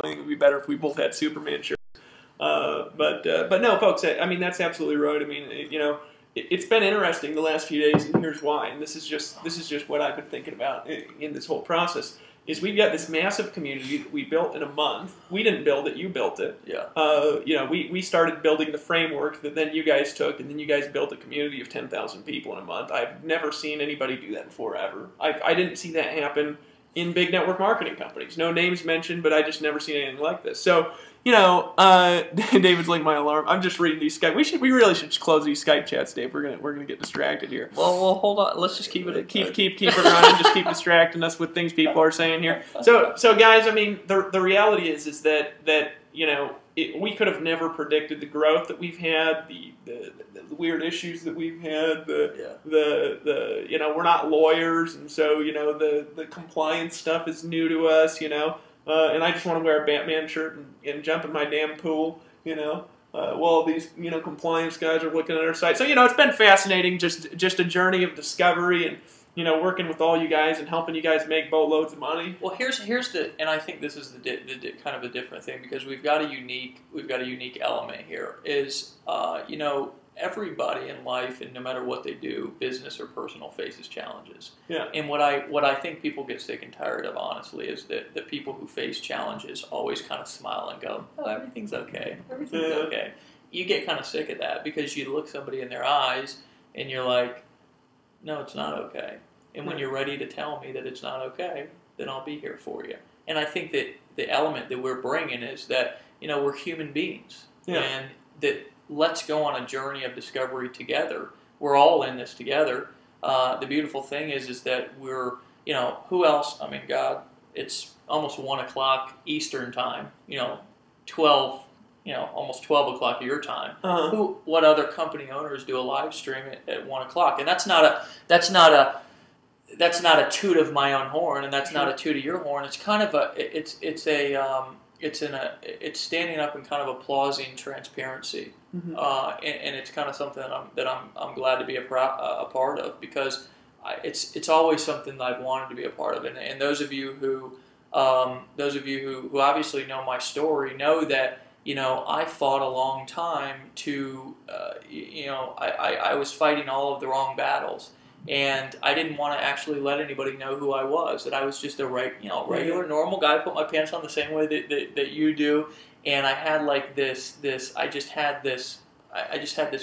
I think it would be better if we both had Superman shirts. But no, folks. I mean, that's absolutely right. I mean, it's been interesting the last few days, and here's why. And this is just what I've been thinking about in this whole process. Is we've got this massive community that we built in a month. We didn't build it; you built it. Yeah. We started building the framework that then you guys took, and then you guys built a community of 10,000 people in a month. I've never seen anybody do that before, ever. I didn't see that happen in big network marketing companies. No names mentioned, but I just never seen anything like this. So, David's like my alarm. I'm just reading these Skype. We really should just close these Skype chats, Dave. We're gonna get distracted here. Well, hold on. Let's just keep it. Keep it running. Just keep distracting us with things people are saying here. So guys, I mean, the reality is that we could have never predicted the growth that we've had, the weird issues that we've had, we're not lawyers, and so the compliance stuff is new to us, and I just want to wear a Batman shirt and jump in my damn pool, while these compliance guys are looking at our site. So it's been fascinating, just a journey of discovery and working with all you guys and helping you guys make boatloads of money. Well, here's the, and I think this is the kind of a different thing, because we've got a unique element here. Is everybody in life, and no matter what they do, business or personal, faces challenges. Yeah. And what I think people get sick and tired of, honestly, is that the people who face challenges always kind of smile and go, "Oh, everything's okay. Everything's okay." You get kind of sick of that, because you look somebody in their eyes and you're like, "No, it's not okay." And when you're ready to tell me that it's not okay, then I'll be here for you. And I think that the element that we're bringing is that, we're human beings. Yeah. And that let's go on a journey of discovery together. We're all in this together. The beautiful thing is that we're, who else? I mean, God, it's almost 1 o'clock Eastern time, 12, almost 12 o'clock your time. What other company owners do a live stream at 1 o'clock? And that's not a toot of my own horn, and that's not a toot of your horn. It's kind of it's standing up and kind of applauding transparency, and it's kind of something that I'm glad to be a part of, because it's always something that I've wanted to be a part of. And those of you who obviously know my story know that I fought a long time to I was fighting all of the wrong battles. And I didn't want to actually let anybody know who I was, that I was just a regular, normal guy, put my pants on the same way that you do. And I had I just had this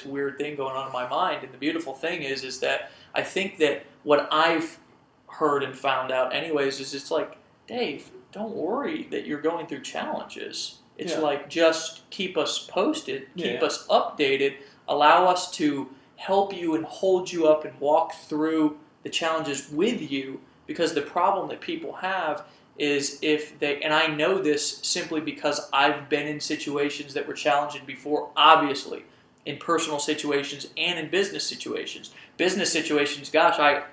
weird thing going on in my mind. And the beautiful thing is that I think that what I've heard and found out anyways is it's like, Dave, don't worry that you're going through challenges. It's like, just keep us posted, keep us updated, allow us to help you and hold you up and walk through the challenges with you, because the problem that people have is and I know this simply because I've been in situations that were challenging before, obviously, in personal situations and in business situations. Business situations, gosh, I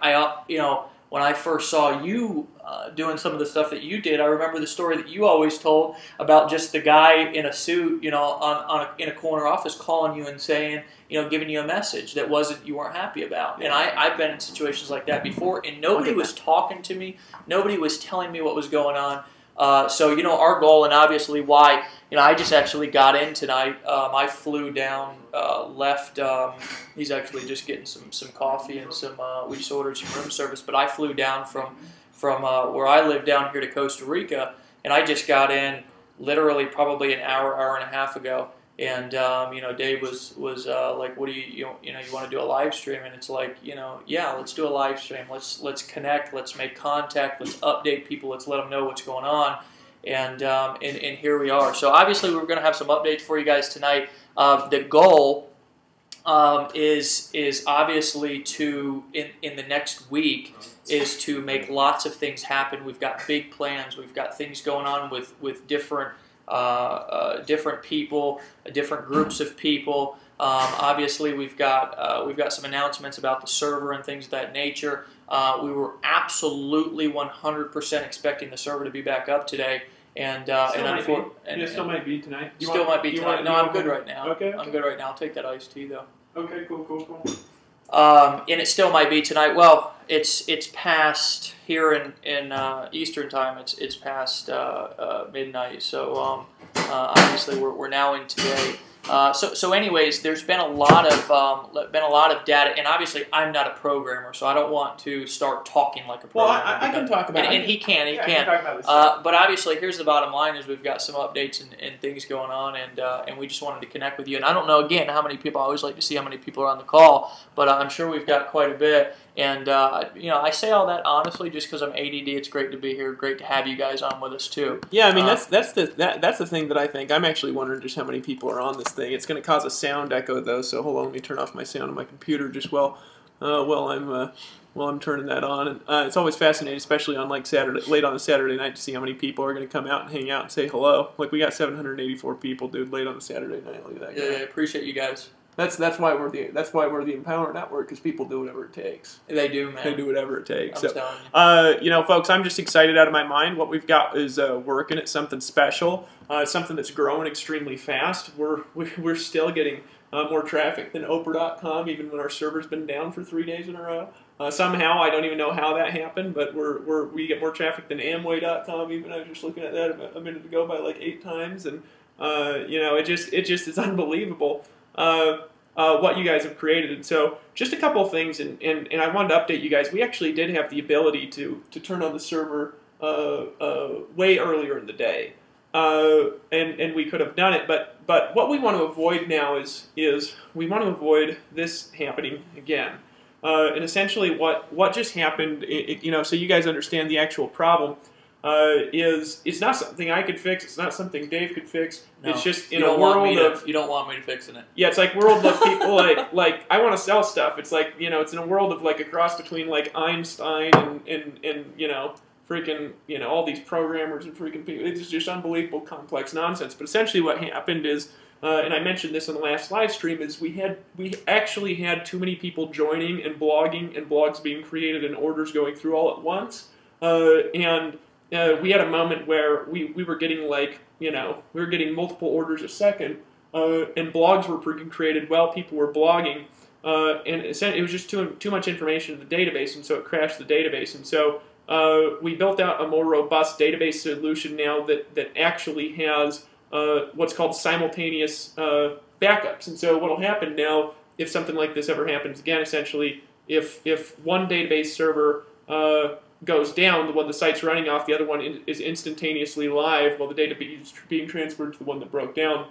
when I first saw you doing some of the stuff that you did, I remember the story that you always told about just the guy in a suit, in a corner office calling you and saying, giving you a message that you weren't happy about. And I've been in situations like that before, and nobody was talking to me. Nobody was telling me what was going on. So, our goal, and obviously why, I just actually got in tonight. I flew down, left, he's actually just getting some coffee and we just ordered some room service, but I flew down from where I live down here to Costa Rica, and I just got in literally probably an hour and a half ago. And, Dave was like, what do you want to do a live stream? And it's like, yeah, let's do a live stream. Let's connect. Let's make contact. Let's update people. Let's let them know what's going on. And here we are. So obviously we're going to have some updates for you guys tonight. The goal is obviously to, in the next week, is to make lots of things happen. We've got big plans. We've got things going on with different people, different groups of people. Obviously, we've got some announcements about the server and things of that nature. We were absolutely 100% expecting the server to be back up today, and still might be tonight. Might be tonight. No, I'm good right now. Okay. I'm good right now. I'll take that iced tea though. Okay, cool. And it still might be tonight. Well, It's past here in Eastern time. It's past midnight. So obviously we're now in today. So anyways, there's been a lot of data, and obviously I'm not a programmer, so I don't want to start talking like a programmer. Well, I can talk about it. And he can. I can talk about this. But obviously, here's the bottom line: is we've got some updates and things going on, and we just wanted to connect with you. And I don't know again how many people. I always like to see how many people are on the call, but I'm sure we've got quite a bit. And I say all that honestly, just because I'm ADD. It's great to be here. Great to have you guys on with us too. Yeah, I mean that's the thing that I think. I'm actually wondering just how many people are on this thing. It's going to cause a sound echo though, so hold on, let me turn off my sound on my computer just while I'm turning that on. And it's always fascinating, especially on like late on a Saturday night, to see how many people are going to come out and hang out and say hello. Like we got 784 people, dude, late on a Saturday night. Look at that. Yeah, I appreciate you guys. That's why we're the Empower Network, because people do whatever it takes. They do, man. They do whatever it takes. I'm telling you. Folks, I'm just excited out of my mind. What we've got is working at something special, something that's growing extremely fast. We're still getting more traffic than Oprah.com, even when our server's been down for 3 days in a row. Somehow, I don't even know how that happened, but we get more traffic than Amway.com. Even I was just looking at that a minute ago by like 8 times, and it just is unbelievable. What you guys have created. And so just a couple of things, and I wanted to update you guys. We actually did have the ability to turn on the server way earlier in the day, and we could have done it, but what we want to avoid now is we want to avoid this happening again. And essentially what just happened, so you guys understand the actual problem, is it's not something I could fix. It's not something Dave could fix. No, it's just in a world of... You don't want me to fixing it. Yeah, it's like world of people like I want to sell stuff. It's like, it's in a world of like a cross between like Einstein and freaking, all these programmers and freaking people. It's just unbelievable complex nonsense. But essentially what happened is, and I mentioned this in the last live stream, is we actually had too many people joining and blogging, and blogs being created and orders going through all at once. We had a moment where we were getting multiple orders a second, and blogs were freaking created while people were blogging, and it was just too much information in the database, and so it crashed the database. And so we built out a more robust database solution now that actually has what's called simultaneous backups. And so what will happen now, if something like this ever happens again, essentially, if one database server goes down, the one the site's running off, the other one is instantaneously live while the data is being transferred to the one that broke down.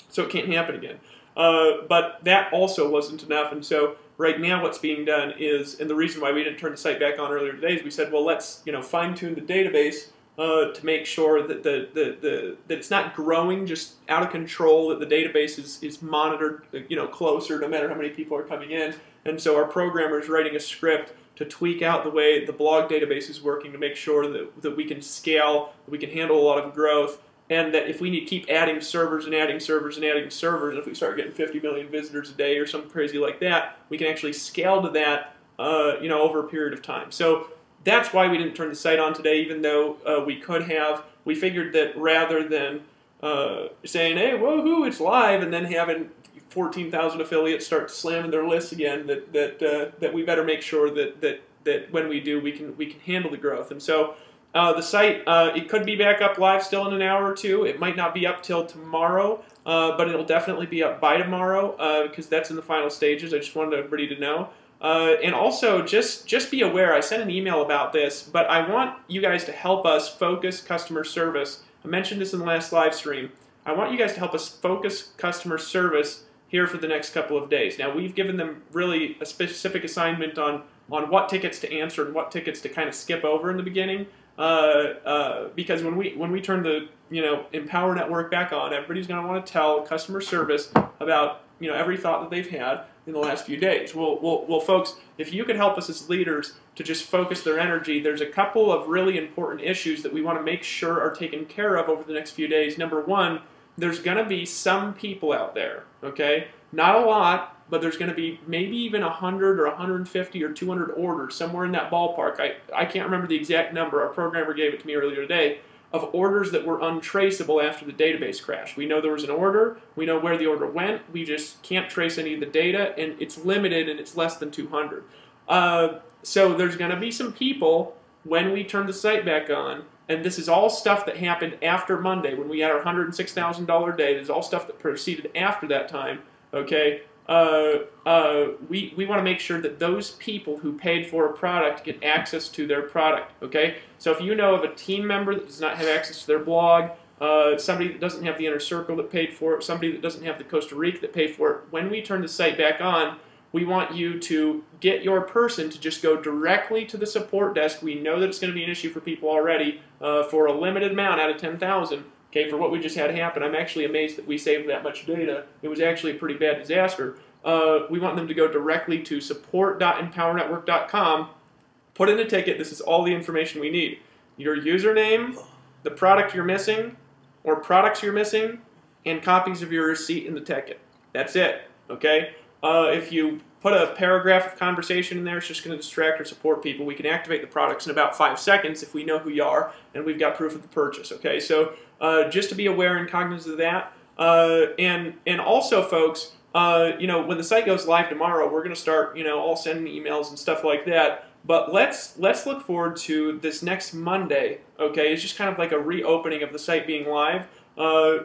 So it can't happen again. But that also wasn't enough, and so right now what's being done is, and the reason why we didn't turn the site back on earlier today is we said, well, let's fine-tune the database to make sure that that it's not growing just out of control, that the database is monitored closer no matter how many people are coming in. And so our programmer is writing a script to tweak out the way the blog database is working to make sure that we can scale, that we can handle a lot of growth, and that if we need to keep adding servers and adding servers and adding servers, and if we start getting 50 million visitors a day or something crazy like that, we can actually scale to that over a period of time. So that's why we didn't turn the site on today, even though we could have. We figured that rather than saying, hey, woohoo, it's live, and then having 14,000 affiliates start slamming their lists again, that we better make sure that when we do, we can handle the growth. And so the site, it could be back up live still in an hour or two. It might not be up till tomorrow, but it'll definitely be up by tomorrow, because that's in the final stages. I just wanted everybody to know. And also, just be aware, I sent an email about this, but I want you guys to help us focus customer service. I mentioned this in the last live stream. I want you guys to help us focus customer service here for the next couple of days. Now, we've given them really a specific assignment on what tickets to answer and what tickets to kind of skip over in the beginning, because when we turn the Empower Network back on, everybody's going to want to tell customer service about every thought that they've had in the last few days. Well, folks, if you could help us as leaders to just focus their energy, there's a couple of really important issues that we want to make sure are taken care of over the next few days. Number one, there's going to be some people out there, okay? Not a lot, but there's going to be maybe even 100 or 150 or 200 orders, somewhere in that ballpark. I can't remember the exact number. Our programmer gave it to me earlier today, of orders that were untraceable after the database crashed. We know there was an order. We know where the order went. We just can't trace any of the data, and it's limited, and it's less than 200. So there's going to be some people when we turn the site back on, and this is all stuff that happened after Monday when we had our $106,000 day. This is all stuff that proceeded after that time. Okay, we want to make sure that those people who paid for a product get access to their product. Okay, so if you know of a team member that does not have access to their blog, somebody that doesn't have the inner circle that paid for it, somebody that doesn't have the Costa Rica that paid for it, when we turn the site back on, we want you to get your person to just go directly to the support desk. We know that it's going to be an issue for people already for a limited amount out of 10,000. Okay, for what we just had happen. I'm actually amazed that we saved that much data. It was actually a pretty bad disaster. We want them to go directly to support.empowernetwork.com, put in a ticket. This is all the information we need. Your username, the product you're missing, or products you're missing, and copies of your receipt in the ticket. That's it, okay? If you put a paragraph of conversation in there, it's just going to distract or support people. We can activate the products in about 5 seconds if we know who you are and we've got proof of the purchase, okay? So just to be aware and cognizant of that. And also, folks, you know, when the site goes live tomorrow, we're going to start, you know, all sending emails and stuff like that. But let's look forward to this next Monday, okay? It's just kind of like a reopening of the site being live.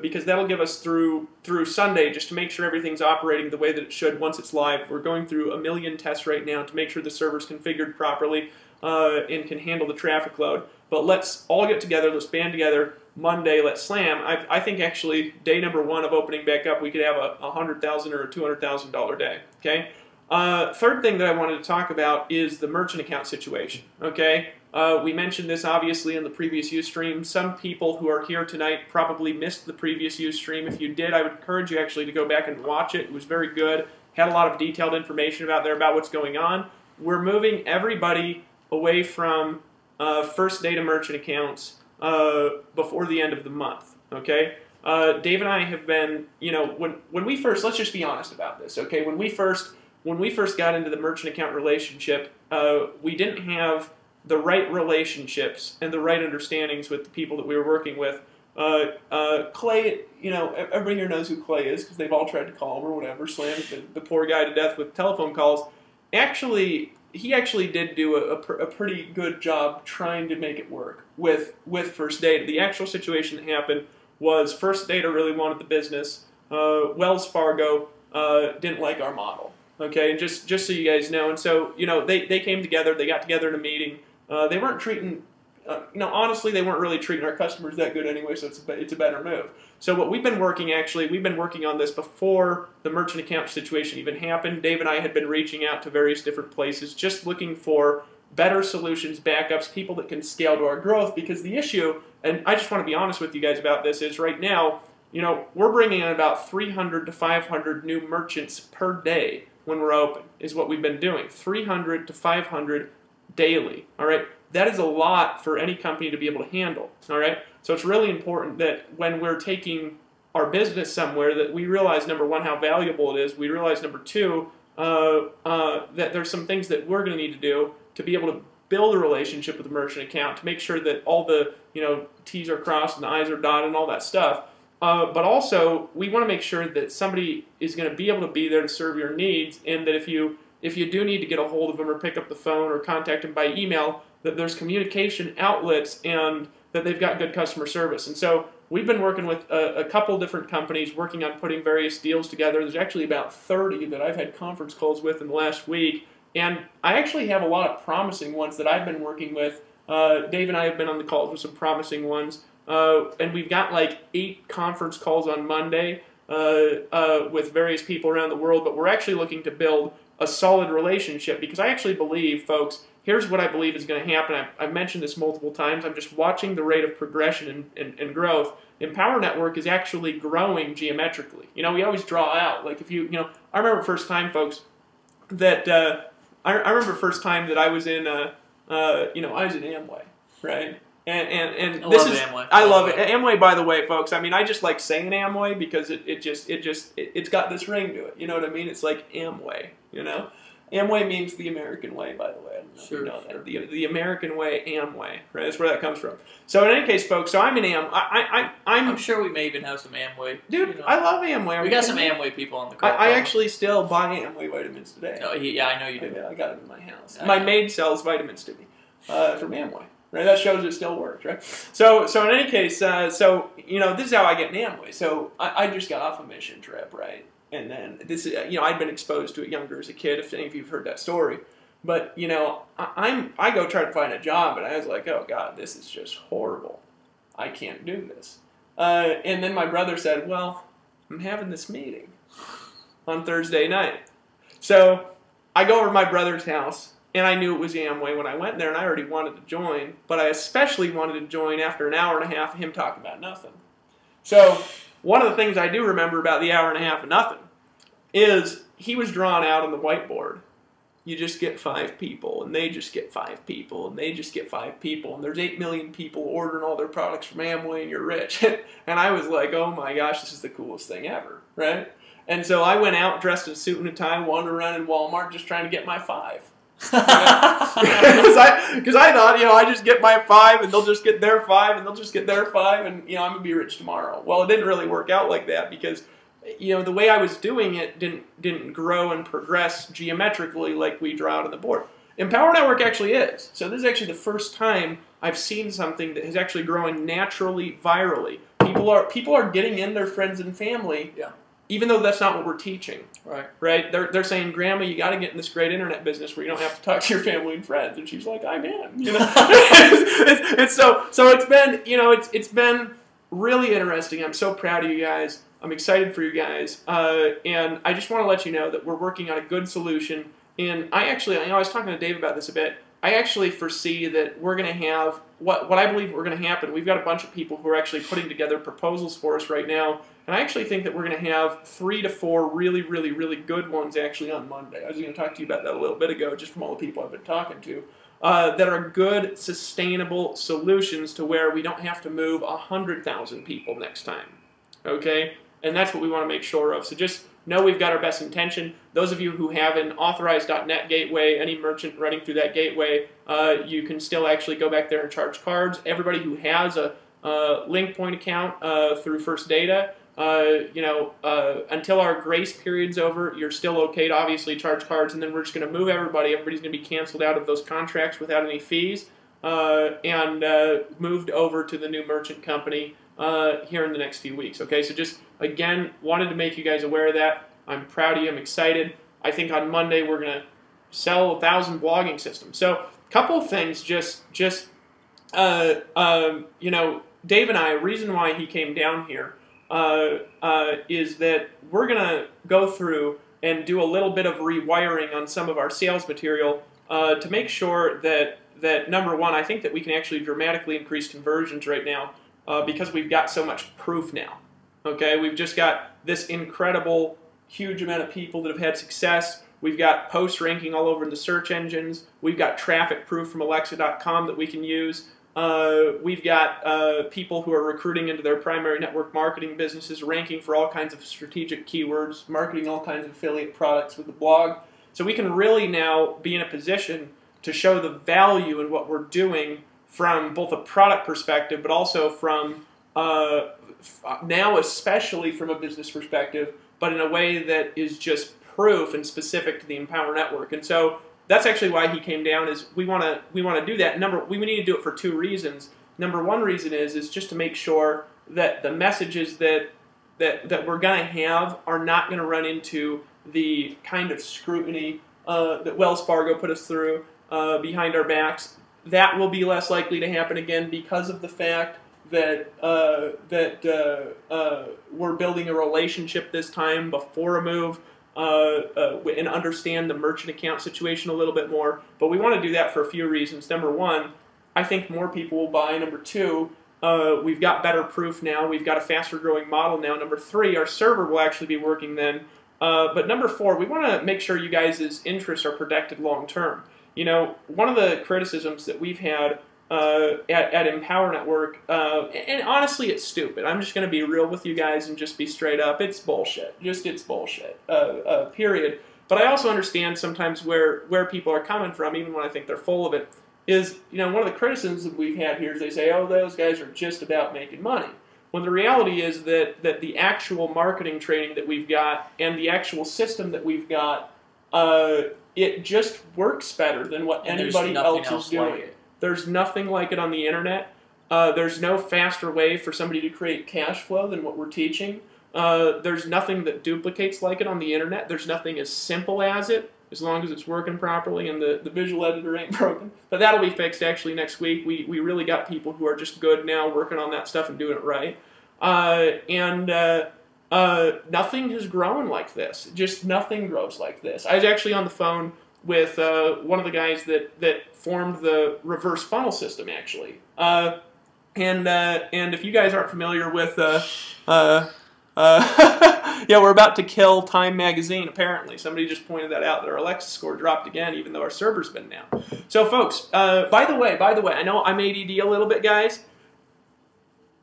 Because that'll give us through Sunday just to make sure everything's operating the way that it should once it's live. We're going through a million tests right now to make sure the server's configured properly and can handle the traffic load. But let's all get together, let's band together Monday, let's slam. I think actually day number 1 of opening back up, we could have a $100,000 or a $200,000 day, okay? Third thing that I wanted to talk about is the merchant account situation, okay? We mentioned this obviously in the previous Ustream. Some people who are here tonight probably missed the previous Ustream. If you did, I would encourage you actually to go back and watch it. It was very good. Had a lot of detailed information about what's going on. We're moving everybody away from first data merchant accounts before the end of the month, okay? Dave and I have been, you know, when we first, let's just be honest about this, okay? When we first got into the merchant account relationship, we didn't have the right relationships and the right understandings with the people that we were working with. Clay, you know, everybody here knows who Clay is because they've all tried to call him or whatever, slammed the poor guy to death with telephone calls. Actually, he actually did do a pretty good job trying to make it work with First Data. The actual situation that happened was First Data really wanted the business. Wells Fargo didn't like our model. Okay, and just so you guys know, and so, you know, they came together, they got together in a meeting. They weren't treating, you know, honestly, they weren't really treating our customers that good anyway, so it's a better move. So what we've been working on this before the merchant account situation even happened. Dave and I had been reaching out to various different places, just looking for better solutions, backups, people that can scale to our growth, because the issue, and I just want to be honest with you guys about this, is right now, you know, we're bringing in about 300 to 500 new merchants per day when we're open, is what we've been doing. 300 to 500 daily, all right? That is a lot for any company to be able to handle, all right? So it's really important that when we're taking our business somewhere that we realize, number 1, how valuable it is. We realize, number 2, that there's some things that we're going to need to do to be able to build a relationship with the merchant account, to make sure that all the, you know, T's are crossed and the I's are dotted and all that stuff. But also, we want to make sure that somebody is going to be able to be there to serve your needs, and that if you do need to get a hold of them or pick up the phone or contact them by email, that there's communication outlets and that they've got good customer service. And so we've been working with a couple different companies working on putting various deals together. There's actually about 30 that I've had conference calls with in the last week. And I actually have a lot of promising ones that I've been working with. Dave and I have been on the calls with some promising ones. And we've got like 8 conference calls on Monday with various people around the world. But we're actually looking to build a solid relationship, because I actually believe, folks, here's what I believe is going to happen. I've mentioned this multiple times. I'm just watching the rate of progression and growth. Empower Network is actually growing geometrically. You know, we always draw out. Like if you know, I remember first time, folks, that I remember first time that I was in, you know, I was in Amway, right? And this is Amway. I love it. Amway, by the way, folks. I mean, I just like saying Amway because it's got this ring to it. You know what I mean? It's like Amway, you know. Amway means the American way, by the way. I don't know if you know that. The American way, Amway, right? That's where that comes from. So in any case, folks, so I'm an I'm sure we may even have some Amway. Dude, you know. I love Amway. We got some Amway people on the call. I actually still buy Amway vitamins today. Oh, yeah, I know you do. I got them in my house. My maid sells vitamins to me from Amway. Right, that shows it still works, right? So in any case, so you know, this is how I get in Amway. So I just got off a mission trip, right? And then this is, you know, I'd been exposed to it younger as a kid. If any of you've heard that story, but you know, I go try to find a job, and I was like, oh God, this is just horrible. I can't do this. And then my brother said, well, I'm having this meeting on Thursday night. So I go over to my brother's house. And I knew it was Amway when I went there, and I already wanted to join, but I especially wanted to join after an hour and a half of him talking about nothing. So one of the things I do remember about the hour and a half of nothing is he was drawn out on the whiteboard. You just get 5 people, and they just get 5 people, and they just get 5 people, and there's 8 million people ordering all their products from Amway, and you're rich. And I was like, oh my gosh, this is the coolest thing ever, right? And so I went out dressed in a suit and a tie, wandered around in Walmart just trying to get my 5. Because I thought, you know, I just get my 5 and they'll just get their 5 and they'll just get their 5 and, you know, I'm going to be rich tomorrow. Well, it didn't really work out like that because, you know, the way I was doing it didn't grow and progress geometrically like we draw out on the board. Empower Network actually is. So this is actually the first time I've seen something that is actually growing naturally, virally. People are getting in their friends and family. Yeah. Even though that's not what we're teaching, right? They're saying, Grandma, you got to get in this great internet business where you don't have to talk to your family and friends. And she's like, I'm in. You know, so it's been, you know, it's been really interesting. I'm so proud of you guys. I'm excited for you guys, and I just want to let you know that we're working on a good solution. And I was talking to Dave about this a bit. I actually foresee that we're going to have what I believe we're going to happen. We've got a bunch of people who are actually putting together proposals for us right now. And I actually think that we're going to have 3 to 4 really, really, really good ones actually on Monday. I was going to talk to you about that a little bit ago, just from all the people I've been talking to, that are good, sustainable solutions to where we don't have to move 100,000 people next time. Okay? And that's what we want to make sure of. So just know we've got our best intention. Those of you who have an authorized.net gateway, any merchant running through that gateway, you can still actually go back there and charge cards. Everybody who has a LinkPoint account through First Data, until our grace period's over, you're still okay to obviously charge cards, and then we're just going to move everybody. Everybody's going to be canceled out of those contracts without any fees and moved over to the new merchant company here in the next few weeks. Okay, so just, again, wanted to make you guys aware of that. I'm proud of you. I'm excited. I think on Monday we're going to sell 1,000 blogging systems. So a couple of things Dave and I, reason why he came down here is that we're going to go through and do a little bit of rewiring on some of our sales material to make sure that number one, I think that we can actually dramatically increase conversions right now because we've got so much proof now. Okay, we've just got this incredible, huge amount of people that have had success. We've got posts ranking all over in the search engines. We've got traffic proof from Alexa.com that we can use. We've got people who are recruiting into their primary network marketing businesses, ranking for all kinds of strategic keywords, marketing all kinds of affiliate products with the blog. So we can really now be in a position to show the value in what we're doing from both a product perspective, but also from now especially from a business perspective, but in a way that is just proof and specific to the Empower Network. And so that's actually why he came down. Is we want to do that. We need to do it for 2 reasons. Number one reason is just to make sure that the messages that we're going to have are not going to run into the kind of scrutiny that Wells Fargo put us through behind our backs. That will be less likely to happen again because of the fact that we're building a relationship this time before a move. And understand the merchant account situation a little bit more. But we want to do that for a few reasons. Number one, I think more people will buy. Number two, we've got better proof now. We've got a faster growing model now. Number three, our server will actually be working then. But number four, we want to make sure you guys' interests are protected long term. You know, one of the criticisms that we've had at Empower Network, and honestly it's stupid. I'm just going to be real with you guys and just be straight up. It's bullshit. It's bullshit. Period. But I also understand sometimes where people are coming from, even when I think they're full of it, is, one of the criticisms that we've had here is they say, oh, those guys are just about making money. When the reality is that the actual marketing training that we've got and the actual system that we've got, it just works better than what anybody else is doing. Like there's nothing like it on the internet. There's no faster way for somebody to create cash flow than what we're teaching. There's nothing that duplicates like it on the internet. There's nothing as simple as it, as long as it's working properly and the visual editor ain't broken. But that'll be fixed actually next week. We really got people who are just good now working on that stuff and doing it right. Nothing has grown like this. Just nothing grows like this. I was actually on the phone with one of the guys that formed the reverse funnel system actually. And if you guys aren't familiar with yeah, we're about to kill Time Magazine, apparently. Somebody just pointed that out, that our Alexa score dropped again, even though our server's been down. So, folks, by the way, I know I'm ADD a little bit, guys.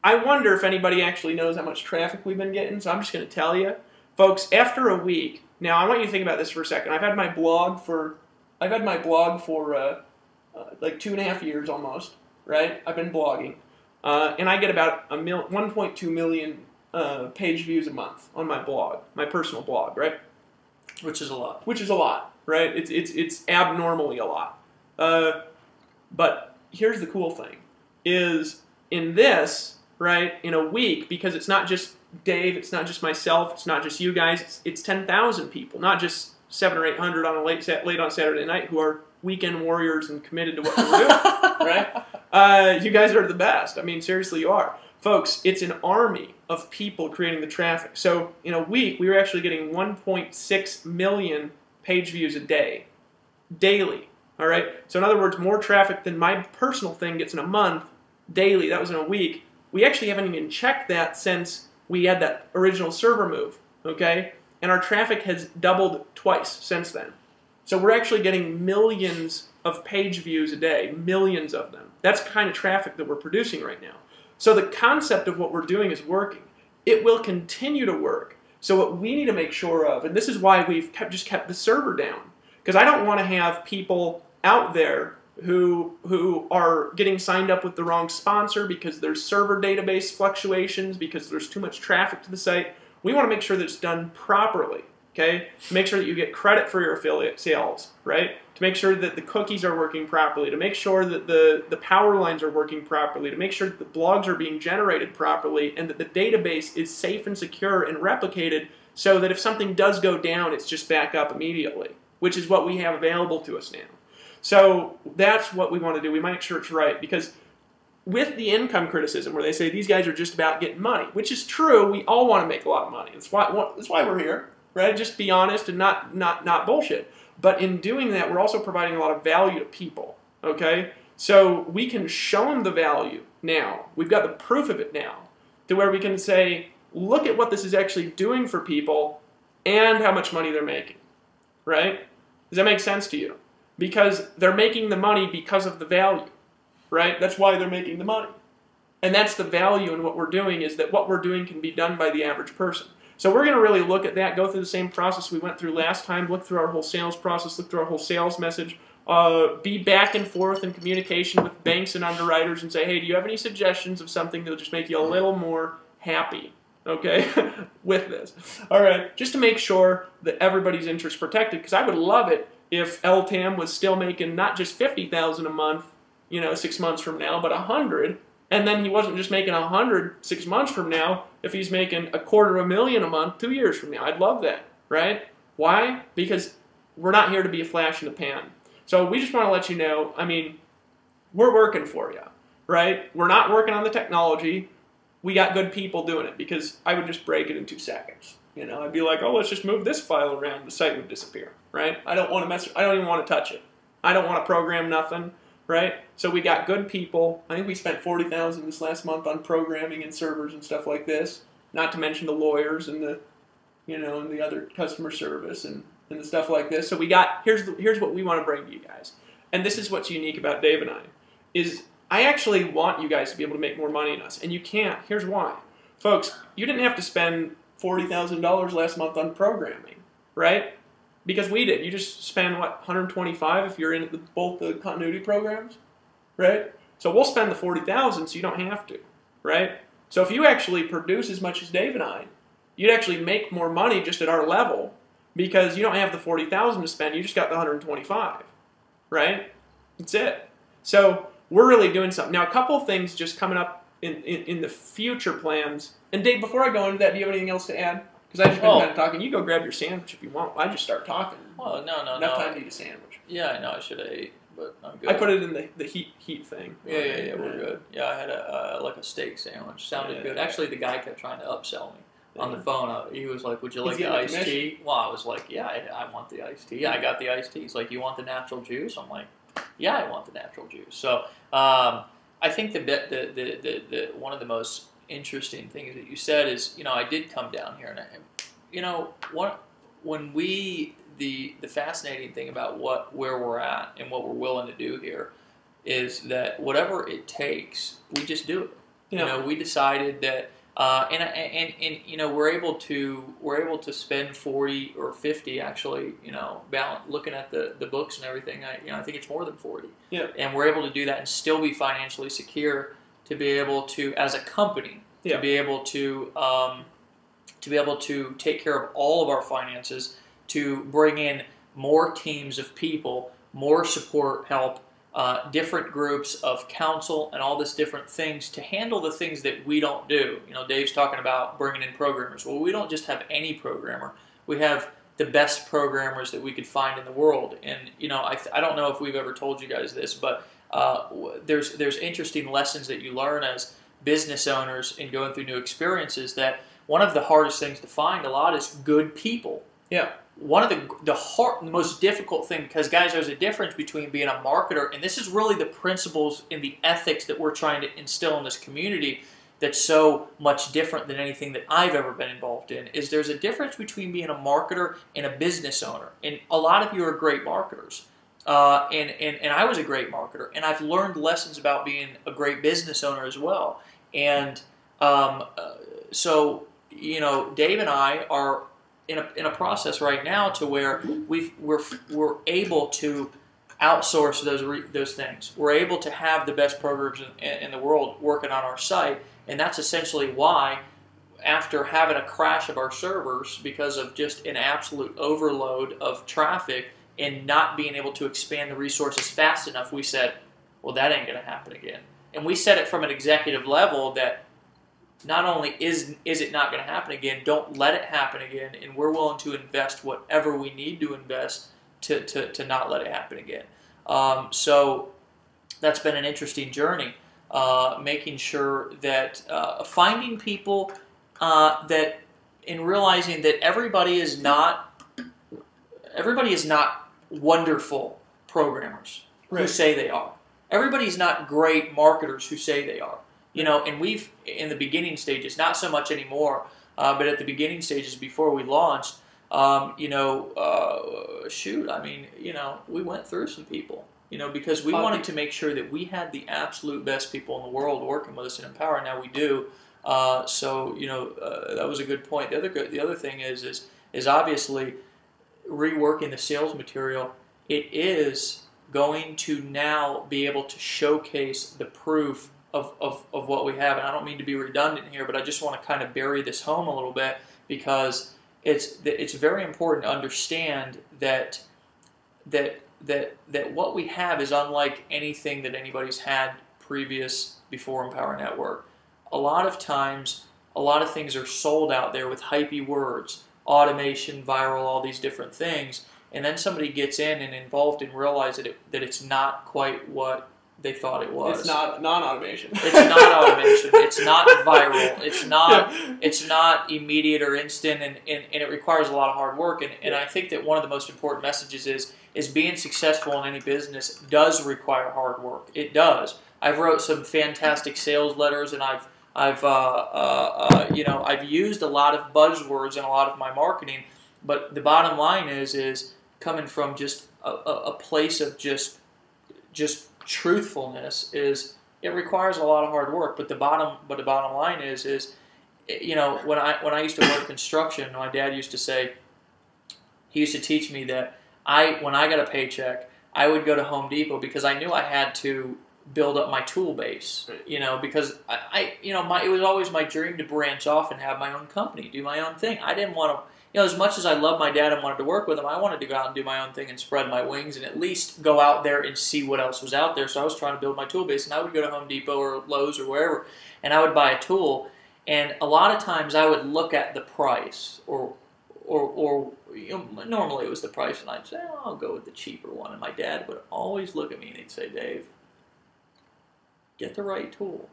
I wonder if anybody actually knows how much traffic we've been getting, so I'm just going to tell you. Folks, after a week, now I want you to think about this for a second. I've had my blog for like 2.5 years almost, right? I've been blogging. And I get about 1.2 million page views a month on my blog, my personal blog, right? Which is a lot. Which is a lot, right? It's abnormally a lot. But here's the cool thing, is in this, right, in a week, because it's not just Dave, it's not just myself, it's not just you guys, it's 10,000 people, not just 700 or 800 on a late on Saturday night who are weekend warriors and committed to what we're doing, right? You guys are the best. I mean, seriously, you are. Folks, it's an army of people creating the traffic. So in a week, we were actually getting 1.6 million page views a day, daily, all right? So in other words, more traffic than my personal thing gets in a month, daily. That was in a week. We actually haven't even checked that since we had that original server move, okay? And our traffic has doubled twice since then. So we're actually getting millions of page views a day, millions of them. That's the kind of traffic that we're producing right now. So the concept of what we're doing is working. It will continue to work. So what we need to make sure of, and this is why we've just kept the server down, because I don't want to have people out there who are getting signed up with the wrong sponsor because there's server database fluctuations, because there's too much traffic to the site. We want to make sure that it's done properly, okay? To make sure that you get credit for your affiliate sales, right? To make sure that the cookies are working properly, to make sure that the power lines are working properly, to make sure that the blogs are being generated properly, and that the database is safe and secure and replicated so that if something does go down, it's just back up immediately, which is what we have available to us now. So that's what we want to do. We make sure it's right, because with the income criticism where they say these guys are just about getting money, which is true, we all want to make a lot of money. That's why we're here, right? Just be honest and not bullshit. But in doing that, we're also providing a lot of value to people, okay? So we can show them the value now. We've got the proof of it now to where we can say, look at what this is actually doing for people and how much money they're making, right? Does that make sense to you? Because they're making the money because of the value, right? That's why they're making the money. And that's the value in what we're doing, is that what we're doing can be done by the average person. So we're going to really look at that, go through the same process we went through last time, look through our whole sales process, look through our whole sales message, be back and forth in communication with banks and underwriters and say, hey, do you have any suggestions of something that will just make you a little more happy, okay, with this? All right, just to make sure that everybody's interest protected, because I would love it if LTAM was still making not just $50,000 a month, 6 months from now, but 100, and then he wasn't just making 100 6 months from now, if he's making $250,000 a month 2 years from now. I'd love that, right? Why? Because we're not here to be a flash in the pan. So we just want to let you know, I mean, we're working for you, right? We're not working on the technology. We got good people doing it, because I would just break it in 2 seconds. I'd be like, oh, let's just move this file around. The site would disappear, right? I don't want to mess. I don't even want to touch it. I don't want to program nothing, right? So we got good people. I think we spent $40,000 this last month on programming and servers and stuff like this. Not to mention the lawyers and the, and the other customer service and the stuff like this. So we got, here's what we want to bring to you guys. And this is what's unique about Dave and I, is I actually want you guys to be able to make more money than us. And you can't. Here's why. Folks, you didn't have to spend $40,000 last month on programming, right? because we did. You just spend, what, 125 if you're in both the continuity programs, right? So we'll spend the 40,000 so you don't have to, right? So if you actually produce as much as Dave and I, you'd actually make more money just at our level because you don't have the 40,000 to spend. You just got the 125, right? That's it. So we're really doing something. Now, a couple of things just coming up in the future plans. And Dave, before I go into that, do you have anything else to add? Because I just been kind of talking. You go grab your sandwich if you want. I just start talking. Well, no. Enough time to eat a sandwich. Yeah, I know I should have ate, but I'm good. I put it in the heat thing. Yeah, we're good. Yeah, I had like a steak sandwich. Sounded good. Actually, the guy kept trying to upsell me on the phone. He was like, "Would you like the iced tea?" Well, I was like, "Yeah, I want the iced tea." Yeah, I got the iced tea. He's like, "You want the natural juice?" I'm like, "Yeah, I want the natural juice." So I think the one of the most interesting things that you said is, I did come down here, and the fascinating thing about where we're at and what we're willing to do here is that whatever it takes, we just do it. Yeah. We decided that, and we're able to spend 40 or 50 actually, looking at the books and everything. I think it's more than 40. Yeah. And we're able to do that and still be financially secure to be able to, as a company, to be able to take care of all of our finances, to bring in more teams of people, more support help, different groups of counsel, and all this different things to handle the things that we don't do. Dave's talking about bringing in programmers. Well, we don't just have any programmer. We have the best programmers that we could find in the world. And, I don't know if we've ever told you guys this, but there's interesting lessons that you learn as business owners in going through new experiences, that one of the hardest things to find a lot is good people. Yeah. One of the most difficult thing, because guys, there's a difference between being a marketer, and this is really the principles and the ethics that we're trying to instill in this community that's so much different than anything that I've ever been involved in, is there's a difference between being a marketer and a business owner. And a lot of you are great marketers. And I was a great marketer, and I've learned lessons about being a great business owner as well. And so, Dave and I are in a process right now to where we're able to outsource those things. We're able to have the best programs in the world working on our site, and that's essentially why, after having a crash of our servers because of just an absolute overload of traffic and not being able to expand the resources fast enough, we said, well, that ain't going to happen again. And we said it from an executive level that not only is it not going to happen again, don't let it happen again, and we're willing to invest whatever we need to invest to not let it happen again. So that's been an interesting journey, making sure that finding people that, in realizing that everybody is not wonderful programmers who say they are. Everybody's not great marketers who say they are. And we've, in the beginning stages, not so much anymore, but at the beginning stages before we launched, we went through some people, because we wanted to make sure that we had the absolute best people in the world working with us in Empower. Now we do. That was a good point. The other thing is obviously reworking the sales material. It is going to now be able to showcase the proof of what we have. And I don't mean to be redundant here, but I just want to kind of bury this home a little bit, because it's very important to understand that what we have is unlike anything that anybody's had before Empower Network. A lot of times, a lot of things are sold out there with hypey words, automation, viral, all these different things, and then somebody gets in and involved and realizes that it's not quite what they thought it was. It's not non-automation. It's not automation. It's not viral. It's not immediate or instant, and it requires a lot of hard work. And I think that one of the most important messages is being successful in any business does require hard work. It does. I've wrote some fantastic sales letters, and I've used a lot of buzzwords in a lot of my marketing, but the bottom line is coming from just a place of just truthfulness. Is it requires a lot of hard work, but the bottom line is when I used to work construction, my dad used to say he used to teach me that when I got a paycheck, I would go to Home Depot because I knew I had to build up my tool base, because it was always my dream to branch off and have my own company, do my own thing. I didn't want to, as much as I loved my dad and wanted to work with him, I wanted to go out and do my own thing and spread my wings and at least go out there and see what else was out there. So I was trying to build my tool base, and I would go to Home Depot or Lowe's or wherever, and I would buy a tool, and a lot of times I would look at the price or normally it was the price, and I'd say, I'll go with the cheaper one. And my dad would always look at me and he'd say, Dave, get the right tool.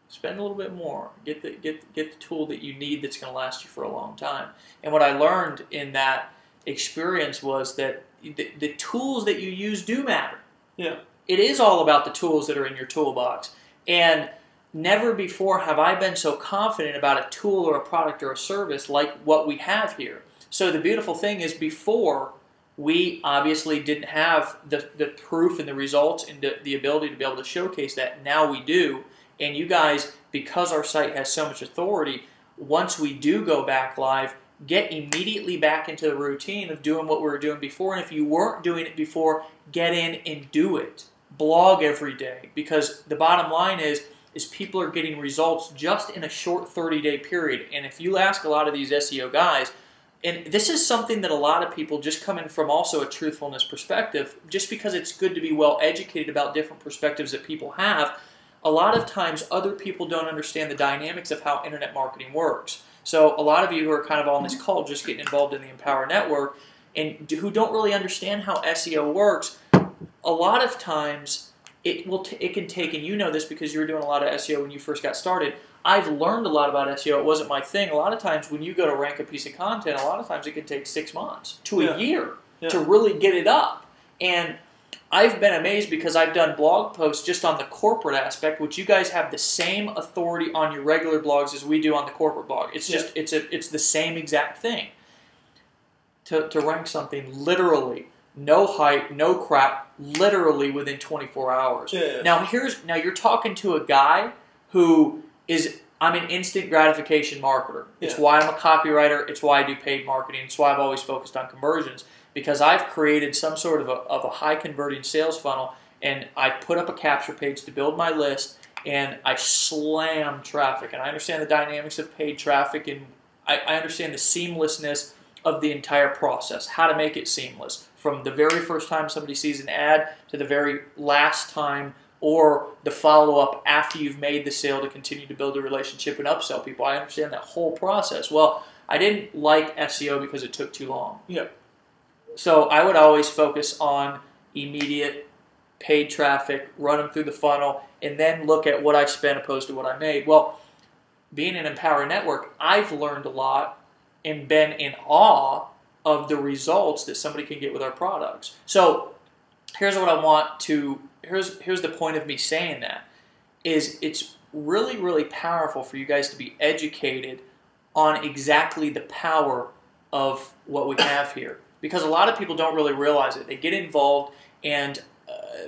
Spend a little bit more. Get the tool that you need that's going to last you for a long time. And what I learned in that experience was that the tools that you use do matter. Yeah. It is all about the tools that are in your toolbox. And never before have I been so confident about a tool or a product or a service like what we have here. So the beautiful thing is, before, we obviously didn't have the proof and the results and the ability to be able to showcase that. Now we do. And you guys, because our site has so much authority, once we do go back live, get immediately back into the routine of doing what we were doing before. And if you weren't doing it before, get in and do it. Blog every day. Because the bottom line is people are getting results just in a short 30-day period. And if you ask a lot of these SEO guys, and this is something that a lot of people, just coming from also a truthfulness perspective, just because it's good to be well educated about different perspectives that people have, a lot of times other people don't understand the dynamics of how internet marketing works. So a lot of you who are kind of on this call just getting involved in the Empower Network and who don't really understand how SEO works, a lot of times it can take, and you know this because you were doing a lot of SEO when you first got started. I've learned a lot about SEO. It wasn't my thing. A lot of times when you go to rank a piece of content, a lot of times it can take 6 months to a year to really get it up. And I've been amazed because I've done blog posts just on the corporate aspect, which you guys have the same authority on your regular blogs as we do on the corporate blog. It's just it's the same exact thing. To rank something literally, no hype, no crap, literally within 24 hours. Yeah. Now you're talking to a guy who I'm an instant gratification marketer. It's why I'm a copywriter. It's why I do paid marketing. It's why I've always focused on conversions, because I've created some sort of a high converting sales funnel, and I put up a capture page to build my list, and I slam traffic. And I understand the dynamics of paid traffic, and I understand the seamlessness of the entire process, how to make it seamless from the very first time somebody sees an ad to the very last time, or the follow-up after you've made the sale to continue to build a relationship and upsell people. I understand that whole process. Well, I didn't like SEO because it took too long. Yeah. So I would always focus on immediate paid traffic, run them through the funnel, and then look at what I spent opposed to what I made. Well, being an Empower Network, I've learned a lot and been in awe of the results that somebody can get with our products. So here's what I want to... Here's the point of me saying that, is it's really, really powerful for you guys to be educated on exactly the power of what we have here. Because a lot of people don't really realize it. They get involved, and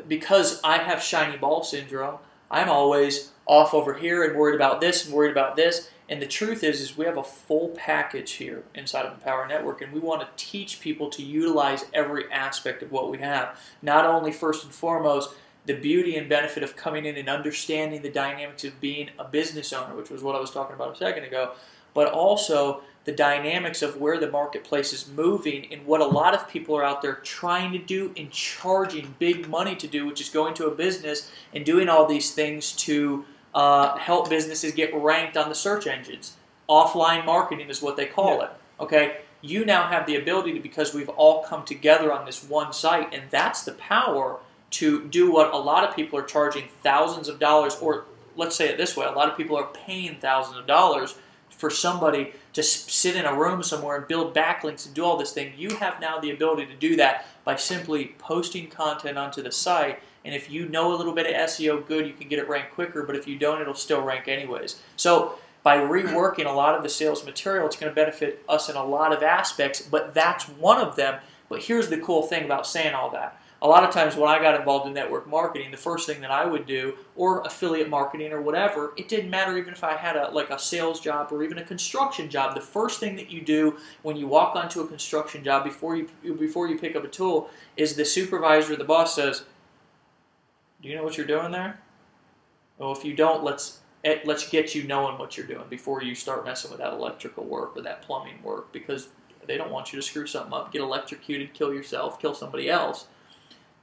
because I have shiny ball syndrome, I'm always off over here and worried about this and worried about this. And the truth is we have a full package here inside of Empower Network, and we want to teach people to utilize every aspect of what we have. Not only, first and foremost, the beauty and benefit of coming in and understanding the dynamics of being a business owner, which was what I was talking about a second ago, but also the dynamics of where the marketplace is moving and what a lot of people are out there trying to do and charging big money to do, which is going to a business and doing all these things to help businesses get ranked on the search engines. Offline marketing is what they call it. Okay, you now have the ability to, because we've all come together on this one site, and that's the power to do what a lot of people are charging thousands of dollars, or let's say it this way, a lot of people are paying thousands of dollars for somebody to sit in a room somewhere and build backlinks and do all this thing. You have now the ability to do that by simply posting content onto the site. And if you know a little bit of SEO, good, you can get it ranked quicker, but if you don't, it'll still rank anyways. So by reworking a lot of the sales material, it's going to benefit us in a lot of aspects, but that's one of them. But here's the cool thing about saying all that. a lot of times when I got involved in network marketing, the first thing that I would do, or affiliate marketing or whatever, it didn't matter even if I had like a sales job or even a construction job. The first thing that you do when you walk onto a construction job before you pick up a tool is the supervisor, the boss says, "Do you know what you're doing there? Well, if you don't, let's get you knowing what you're doing before you start messing with that electrical work or that plumbing work, because they don't want you to screw something up, get electrocuted, kill yourself, kill somebody else."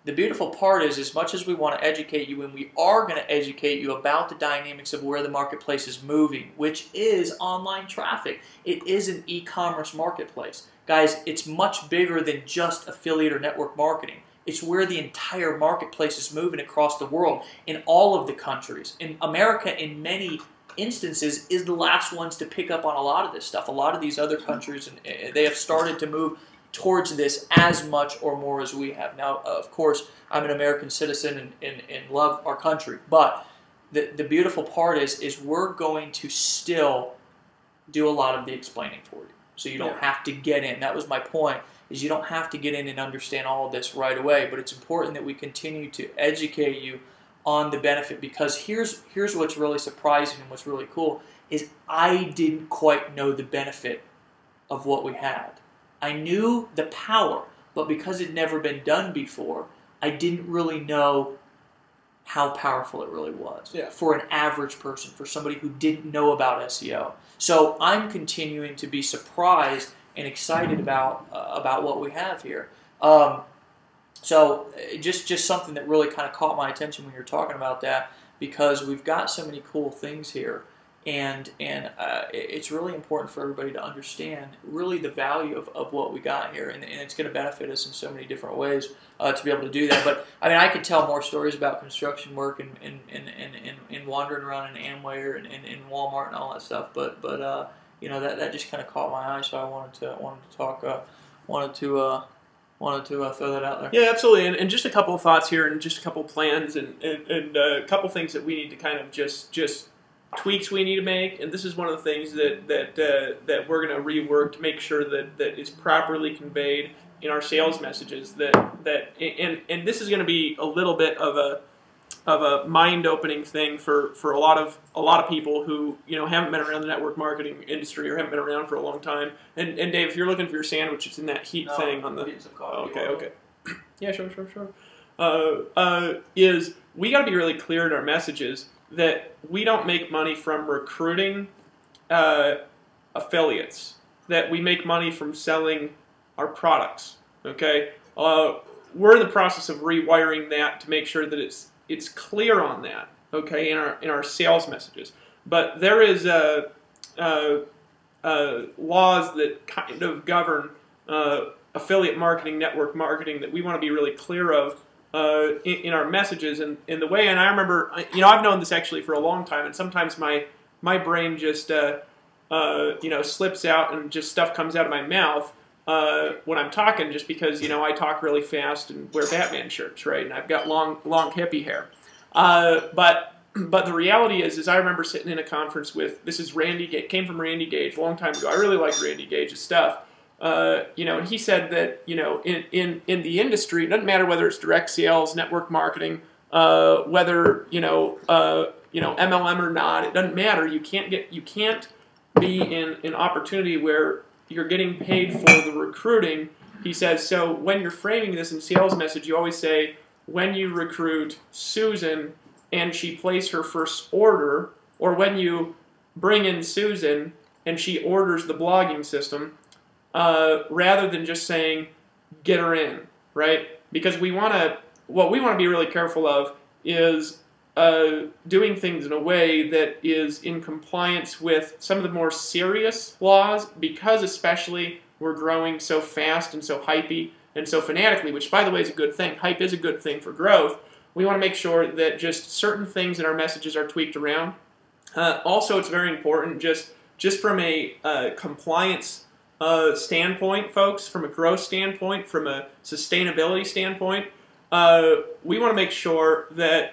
The beautiful part is, as much as we want to educate you, and we are going to educate you about the dynamics of where the marketplace is moving, which is online traffic. It is an e-commerce marketplace. Guys, it's much bigger than just affiliate or network marketing. It's where the entire marketplace is moving across the world, in all of the countries. In America, in many instances, is the last ones to pick up on a lot of this stuff. A lot of these other countries, they have started to move towards this as much or more as we have. Now, of course, I'm an American citizen and love our country, but the beautiful part is we're going to still do a lot of the explaining for you. So you don't have to get in. That was my point, is you don't have to get in and understand all of this right away, but it's important that we continue to educate you on the benefit, because here's what's really surprising and what's really cool is I didn't quite know the benefit of what we had. I knew the power, but because it had never been done before, I didn't really know how powerful it really was for an average person, for somebody who didn't know about SEO. So I'm continuing to be surprised and excited about what we have here. So just something that really kind of caught my attention when you're talking about that, because we've got so many cool things here. And it's really important for everybody to understand really the value of what we got here, and it's going to benefit us in so many different ways to be able to do that. But I mean, I could tell more stories about construction work and wandering around in Amway and in Walmart and all that stuff. But you know, that just kind of caught my eye, so I wanted to throw that out there. Yeah, absolutely. And just a couple of thoughts here, and just a couple of plans, and a couple things that we need to kind of just tweaks we need to make. And this is one of the things that we're going to rework to make sure that is properly conveyed in our sales messages. And this is going to be a little bit of a mind-opening thing for a lot of people who, you know, haven't been around the network marketing industry or haven't been around for a long time. And Dave, if you're looking for your sandwich, it's in that heat thing on the. Okay. Yeah, sure. Is we got to be really clear in our messages that we don't make money from recruiting affiliates. That we make money from selling our products. Okay, we're in the process of rewiring that to make sure that it's clear on that. Okay, in our sales messages. But there is laws that kind of govern affiliate marketing, network marketing, that we want to be really clear of in our messages and in the way. And I remember, you know, I've known this actually for a long time, and sometimes my brain just you know, slips out and just stuff comes out of my mouth when I'm talking, just because, you know, I talk really fast and wear Batman shirts, right? And I've got long hippie hair. But the reality is I remember sitting in a conference with, this is Randy Gage, came from Randy Gage a long time ago. I really like Randy Gage's stuff. You know, and he said that, you know, in the industry, it doesn't matter whether it's direct sales, network marketing, whether you know MLM or not. It doesn't matter. You can't be in an opportunity where you're getting paid for the recruiting. He says, so when you're framing this in sales message, you always say, when you recruit Susan and she places her first order, or when you bring in Susan and she orders the blogging system. Rather than just saying, get her in, right? Because what we want to be really careful of is doing things in a way that is in compliance with some of the more serious laws, because especially we're growing so fast and so hypey and so fanatically, which, by the way, is a good thing. Hype is a good thing for growth. We want to make sure that just certain things in our messages are tweaked around. Also, it's very important, just from a compliance standpoint, folks, from a growth standpoint, from a sustainability standpoint, we want to make sure that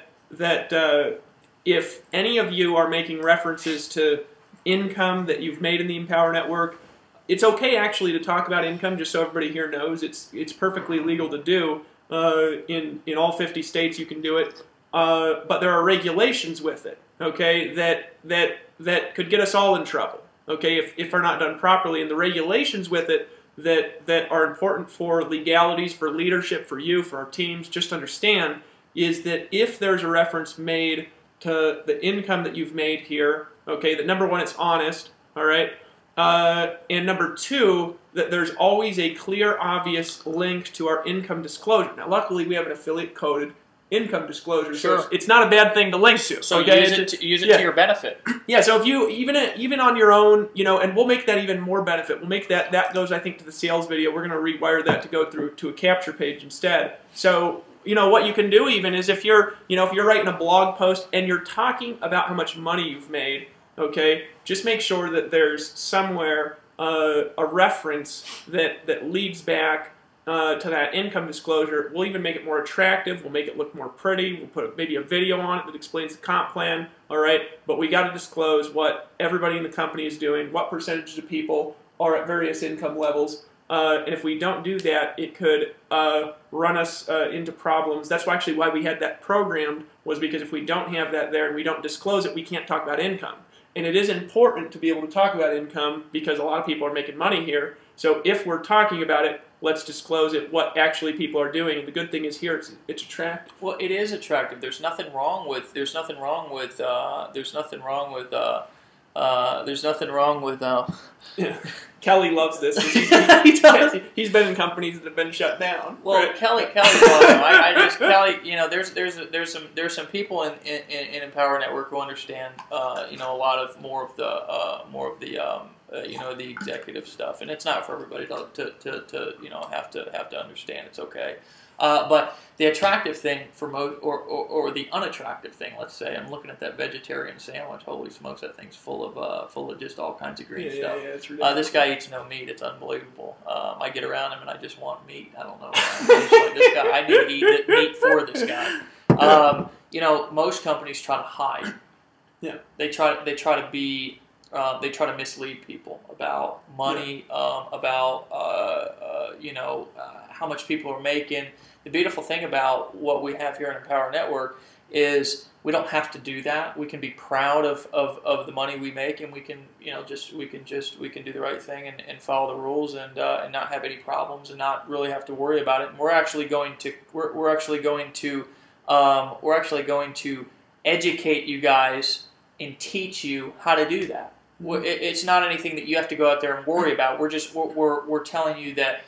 if any of you are making references to income that you've made in the Empower Network, it's okay actually to talk about income, just so everybody here knows. It's perfectly legal to do. In all 50 states, you can do it. But there are regulations with it, okay, that could get us all in trouble, okay, if they're not done properly. And the regulations with it that are important for legalities, for leadership, for you, for our teams, just understand is that if there's a reference made to the income that you've made here, okay, that number one, it's honest, all right, and number two, that there's always a clear, obvious link to our income disclosure. Now, luckily, we have an affiliate-coded income disclosure, so it's not a bad thing to link to. So okay? use it to your benefit. Yeah, so if you, even on your own, and we'll make that even more benefit. We'll make that goes, I think, to the sales video. We're going to rewire that to go through to a capture page instead. So, what you can do even is if you're writing a blog post and you're talking about how much money you've made, okay, just make sure that there's somewhere a reference that leads back to that income disclosure. We'll even make it more attractive. We'll make it look more pretty. We'll put maybe a video on it that explains the comp plan, all right? But we got to disclose what everybody in the company is doing, what percentage of people are at various income levels. And if we don't do that, it could run us into problems. That's actually why we had that programmed, was because if we don't have that there and we don't disclose it, we can't talk about income. And it is important to be able to talk about income because a lot of people are making money here. So if we're talking about it, let's disclose it, what actually people are doing. And the good thing is here, it's attractive. Well, it is attractive. There's nothing wrong with Yeah. Kelly loves this. He's been in companies that have been shut down. Well, right? Kelly's awesome. There's some people in Empower Network who understand a lot of more of the the executive stuff, and it's not for everybody to have to understand. It's okay. But the attractive thing for most, or the unattractive thing, let's say, I'm looking at that vegetarian sandwich. Holy smokes, that thing's full of just all kinds of green stuff. Yeah, it's ridiculous. This guy eats no meat. It's unbelievable. I get around him and I just want meat. I don't know. This guy, I need to eat meat for this guy. Most companies try to hide. Yeah. They try to mislead people about money, about how much people are making. The beautiful thing about what we have here in Empower Network is we don't have to do that. We can be proud of the money we make, and we can do the right thing and follow the rules and not have any problems and not really have to worry about it. And we're actually going to educate you guys and teach you how to do that. It's not anything that you have to go out there and worry about. We're telling you that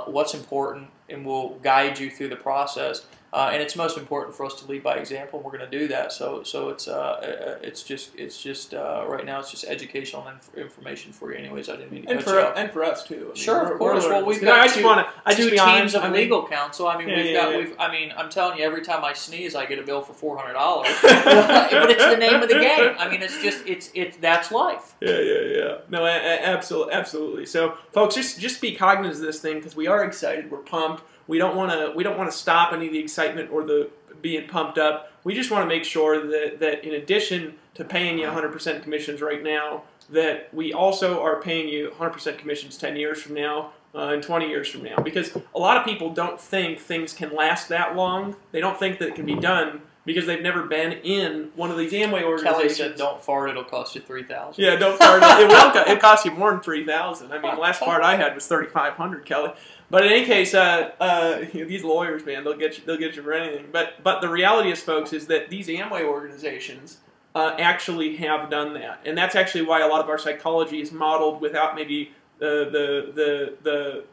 what's important, and we'll guide you through the process. And it's most important for us to lead by example, and we're going to do that. So it's just right now it's just educational information for you. Anyways, I didn't mean to cut you off. And for us too. Sure, of course. Well, we've got two teams of legal counsel. I mean, I'm telling you, every time I sneeze, I get a bill for $400. But it's the name of the game. I mean, it's that's life. Yeah. No, absolutely. So, folks, just be cognizant of this thing because we are excited. We're pumped. We don't want to stop any of the excitement or the being pumped up. We just want to make sure that in addition to paying you 100% commissions right now, that we also are paying you 100% commissions 10 years from now and 20 years from now. Because a lot of people don't think things can last that long. They don't think that it can be done because they've never been in one of these Amway organizations. Kelly said, "Don't fart; it'll cost you $3,000." Yeah, don't fart. It costs you more than $3,000. I mean, the last part I had was $3,500, Kelly. But in any case, these lawyers, man, they'll get you for anything. But the reality is, folks, is that these Amway organizations actually have done that, and that's actually why a lot of our psychology is modeled without maybe the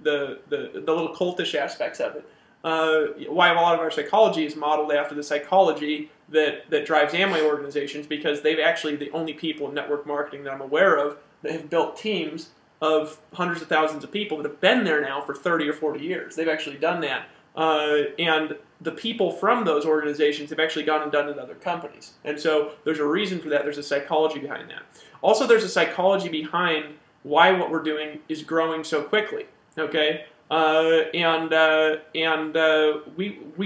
little cultish aspects of it. Why a lot of our psychology is modeled after the psychology that drives Amway organizations, because they've actually the only people in network marketing that I'm aware of that have built teams of hundreds of thousands of people that have been there now for 30 or 40 years. They've actually done that. And the people from those organizations have actually gone and done it in other companies. And so there's a reason for that. There's a psychology behind that. Also, there's a psychology behind why what we're doing is growing so quickly. Okay? We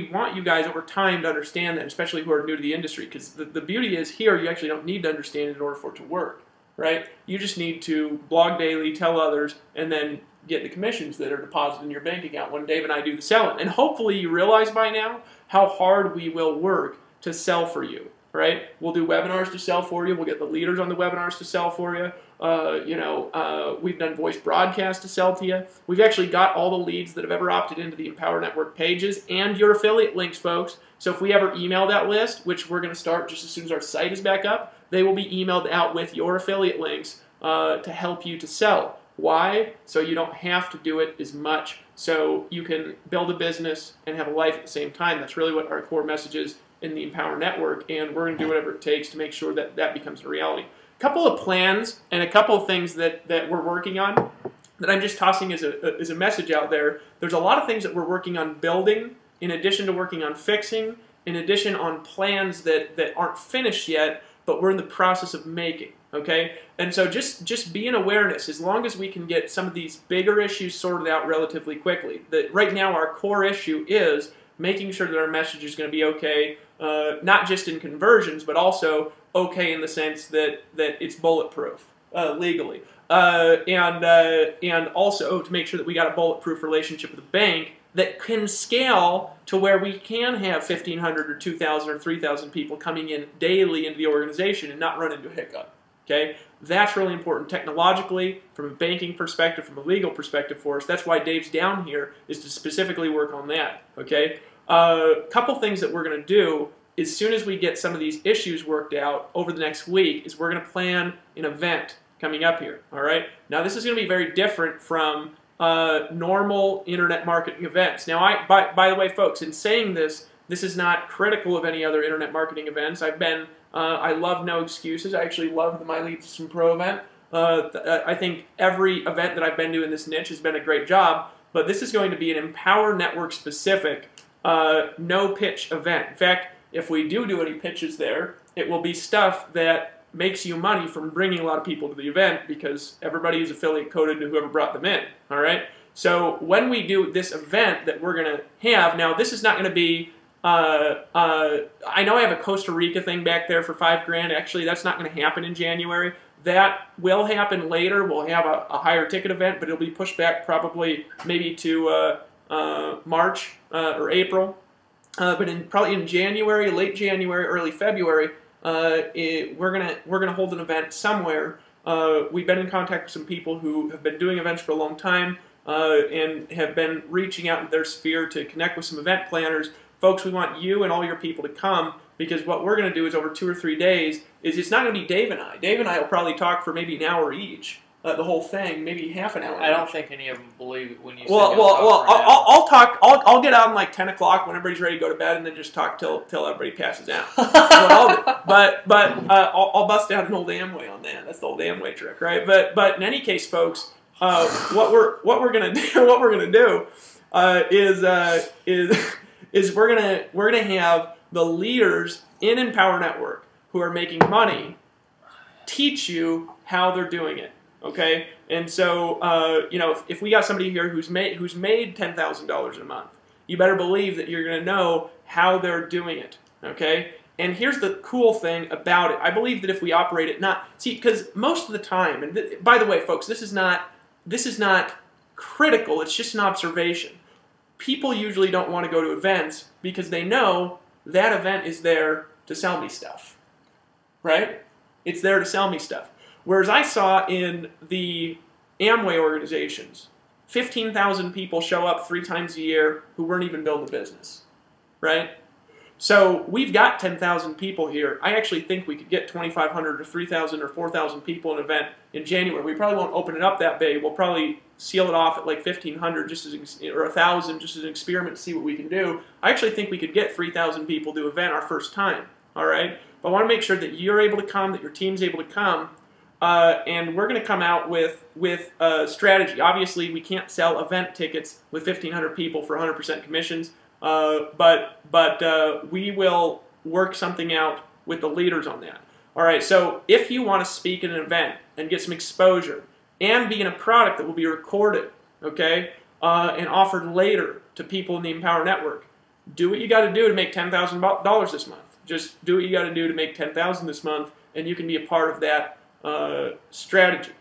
want you guys over time to understand that, especially who are new to the industry, because the beauty is here you actually don't need to understand it in order for it to work. right? You just need to blog daily, tell others, and then get the commissions that are deposited in your bank account when Dave and I do the selling. And hopefully you realize by now how hard we will work to sell for you, right? We'll do webinars to sell for you. We'll get the leaders on the webinars to sell for you. We've done voice broadcasts to sell to you. We've actually got all the leads that have ever opted into the Empower Network pages and your affiliate links, folks. So if we ever email that list, which we're going to start just as soon as our site is back up, they will be emailed out with your affiliate links to help you to sell. Why? So you don't have to do it as much, so you can build a business and have a life at the same time. That's really what our core message is in the Empower Network, and we're going to do whatever it takes to make sure that that becomes a reality. A couple of plans and a couple of things that we're working on that I'm just tossing as a message out there. There's a lot of things that we're working on building, in addition to working on fixing, in addition on plans that aren't finished yet, but we're in the process of making. Okay, and so just be in awareness. As long as we can get some of these bigger issues sorted out relatively quickly. That right now our core issue is making sure that our message is going to be okay, not just in conversions, but also okay in the sense that it's bulletproof legally, and also to make sure that we got a bulletproof relationship with the bank that can scale to where we can have 1,500 or 2,000 or 3,000 people coming in daily into the organization and not run into a hiccup. Okay, that's really important technologically, from a banking perspective, from a legal perspective for us. That's why Dave's down here, is to specifically work on that. Okay, couple things that we're going to do as soon as we get some of these issues worked out over the next week is we're going to plan an event coming up here. All right, now this is going to be very different from normal internet marketing events. Now, by the way, folks, in saying this, this is not critical of any other internet marketing events. I love No Excuses. I actually love the My Lead System Pro event. I think every event that I've been to in this niche has been a great job, but this is going to be an Empower Network specific no pitch event. In fact, if we do any pitches there, it will be stuff that makes you money from bringing a lot of people to the event because everybody is affiliate coded to whoever brought them in. All right. So when we do this event that we're going to have, now this is not going to be I know I have a Costa Rica thing back there for $5,000. Actually, that's not going to happen in January. That will happen later. We'll have a higher ticket event, but it'll be pushed back probably maybe to March or April. But probably in January, late January, early February, we're gonna hold an event somewhere. We've been in contact with some people who have been doing events for a long time and have been reaching out in their sphere to connect with some event planners. Folks, we want you and all your people to come because what we're going to do is over 2 or 3 days is it's not going to be Dave and I. Dave and I will probably talk for maybe an hour each, the whole thing, maybe half an hour. I don't think any of them believe it when you say I'll talk. I'll get on like 10 o'clock when everybody's ready to go to bed, and then just talk till everybody passes out. That's what I'll do. But I'll bust out an old Amway on that. That's the old Amway trick, right? But in any case, folks, what we're gonna do is we're gonna have the leaders in Empower Network who are making money teach you how they're doing it. Okay, and so if we got somebody here who's made $10,000 a month, you better believe that you're going to know how they're doing it. Okay, and here's the cool thing about it. I believe that if we operate it because most of the time, and by the way, folks, this is not critical. It's just an observation. People usually don't want to go to events because they know that event is there to sell me stuff, right? It's there to sell me stuff. Whereas I saw in the Amway organizations, 15,000 people show up 3 times a year who weren't even building a business, right? So we've got 10,000 people here. I actually think we could get 2,500 or 3,000 or 4,000 people in an event in January. We probably won't open it up that big. We'll probably seal it off at like 1,500 or 1,000 just as an experiment to see what we can do. I actually think we could get 3,000 people to an event our first time, all right? But I want to make sure that you're able to come, that your team's able to come, and we're going to come out with a strategy. Obviously, we can't sell event tickets with 1,500 people for 100% commissions, but we will work something out with the leaders on that. All right, so if you want to speak at an event and get some exposure and be in a product that will be recorded, okay, and offered later to people in the Empower Network, do what you got to do to make $10,000 this month. Just do what you got to do to make $10,000 this month, and you can be a part of that strategy.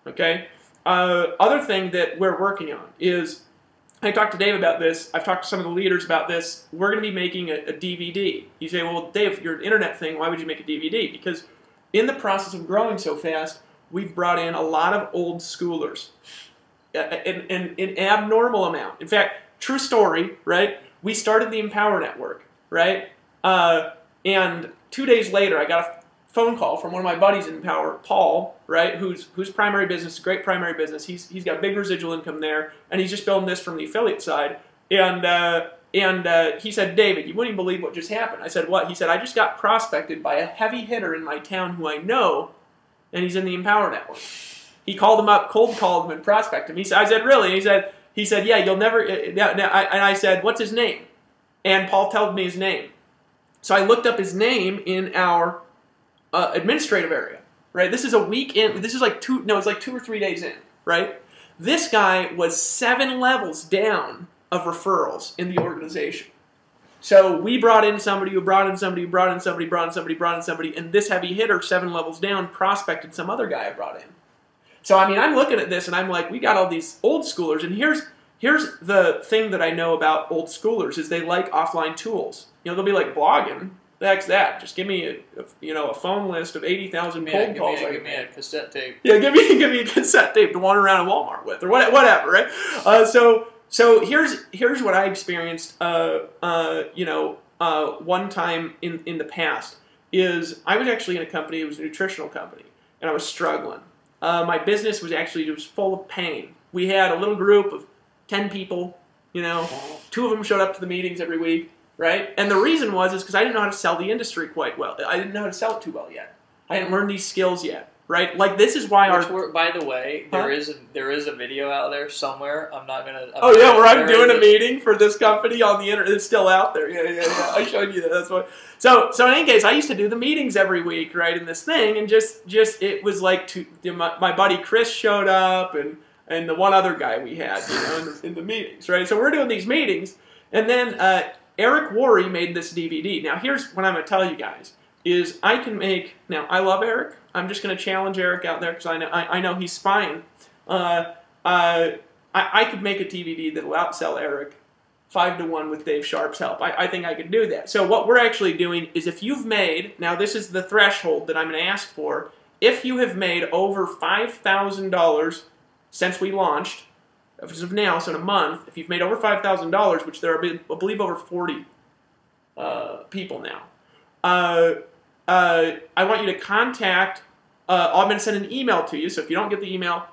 Okay. Other thing that we're working on is, I talked to Dave about this. I've talked to some of the leaders about this. We're going to be making a DVD. You say, well, Dave, you're an internet thing. Why would you make a DVD? Because in the process of growing so fast, we've brought in a lot of old schoolers, an abnormal amount. In fact, true story, right? We started the Empower Network, right? And 2 days later, I got a phone call from one of my buddies in Empower, Paul, right? Whose primary business, great primary business. He's got big residual income there, and he's just building this from the affiliate side. And he said, David, you wouldn't even believe what just happened. I said, what? He said, I just got prospected by a heavy hitter in my town who I know, and he's in the Empower Network. He called him up, cold called him, and prospected him. I said, really? He said, yeah, you'll never. And I said, what's his name? And Paul told me his name. So I looked up his name in our administrative area, right? This is a week in. This is like it's like 2 or 3 days in, right? This guy was 7 levels down of referrals in the organization. So we brought in somebody who brought in somebody who brought in somebody, brought in somebody, brought in somebody, and this heavy hitter 7 levels down prospected some other guy I brought in. So I mean, I'm looking at this and I'm like, we got all these old schoolers, and here's the thing that I know about old schoolers is they like offline tools. You know, they'll be like, blogging. The heck's that? Just give me a phone list of 80,000 cold calls. Give me a cassette tape. Yeah, give me a cassette tape to wander around in Walmart with, or whatever, right? So here's what I experienced. One time in the past is I was actually in a company. It was a nutritional company, and I was struggling. My business was actually just full of pain. We had a little group of 10 people. 2 of them showed up to the meetings every week. Right? And the reason is because I didn't know how to sell the industry quite well. I didn't know how to sell it too well yet. I hadn't learned these skills yet. Right? Like, this is why by the way, there is a video out there somewhere. I'm not gonna. Where I'm doing a meeting for this company on the internet. It's still out there. Yeah. I showed you that. That's why. So in any case, I used to do the meetings every week, right? In this thing, and just it was like my buddy Chris showed up, and the one other guy we had, in the meetings, right? So we're doing these meetings, and then Eric Worre made this DVD. Now, here's what I'm going to tell you guys, is I can make, now, I love Eric. I'm just going to challenge Eric out there because I know he's spying. I could make a DVD that will outsell Eric 5-to-1 with Dave Sharpe's help. I think I could do that. So what we're actually doing is if you've made, now this is the threshold that I'm going to ask for, if you have made over $5,000 since we launched, as of now, so in a month, if you've made over $5,000, which there are, I believe, over 40 people now, I want you to contact, I'm going to send an email to you, so if you don't get the email,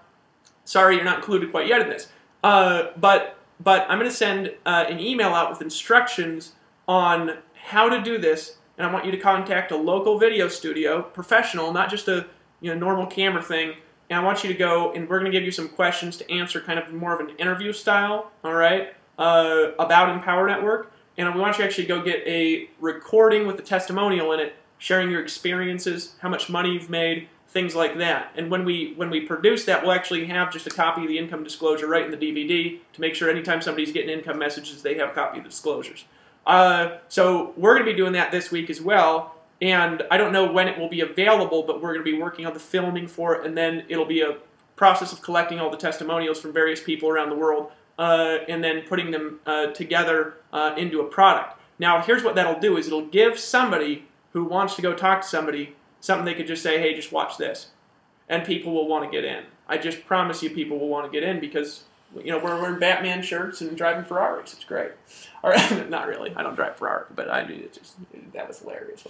sorry, you're not included quite yet in this, but I'm going to send an email out with instructions on how to do this, and I want you to contact a local video studio, professional, not just a normal camera thing. And I want you to go, and we're going to give you some questions to answer, kind of more of an interview style, all right, about Empower Network. And we want you to actually go get a recording with a testimonial in it, sharing your experiences, how much money you've made, things like that. And when we produce that, we'll actually have just a copy of the income disclosure right in the DVD to make sure anytime somebody's getting income messages, they have a copy of the disclosures. So we're going to be doing that this week as well. And I don't know when it will be available, but we're going to be working on the filming for it, and then it'll be a process of collecting all the testimonials from various people around the world, and then putting them together into a product. Now, here's what that'll do, is it'll give somebody who wants to go talk to somebody something they could just say, hey, just watch this. And people will want to get in. I just promise you people will want to get in because, we're wearing Batman shirts and driving Ferraris. It's great. All right, not really. I don't drive Ferrari, but I mean, that was hilarious.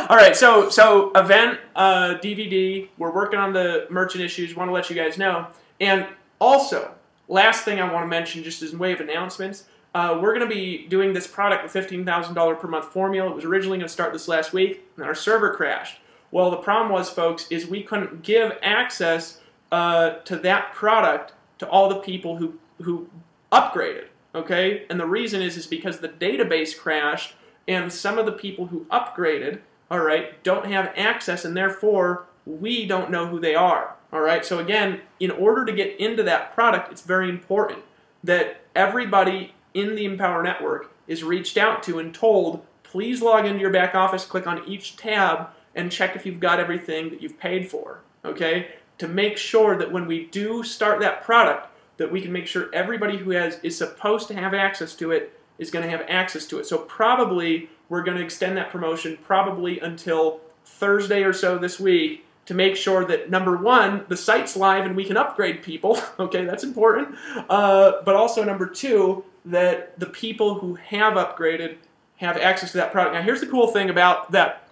All right, so event, DVD. We're working on the merchant issues. Want to let you guys know. And also, last thing I want to mention, just as a way of announcements, we're going to be doing this product with $15,000 per month formula. It was originally going to start this last week, and our server crashed. Well, the problem was, folks, is we couldn't give access to that product to all the people who upgraded. Okay, and the reason is because the database crashed, and some of the people who upgraded, all right, don't have access, and therefore we don't know who they are. All right, so again, in order to get into that product, it's very important that everybody in the Empower Network is reached out to and told, please log into your back office, click on each tab, and check if you've got everything that you've paid for. okay, to make sure that when we do start that product, that we can make sure everybody who is supposed to have access to it is going to have access to it. So probably we're going to extend that promotion probably until Thursday or so this week to make sure that, number one, the site's live and we can upgrade people. Okay, that's important. But also, number two, that the people who have upgraded have access to that product. Now, here's the cool thing about that,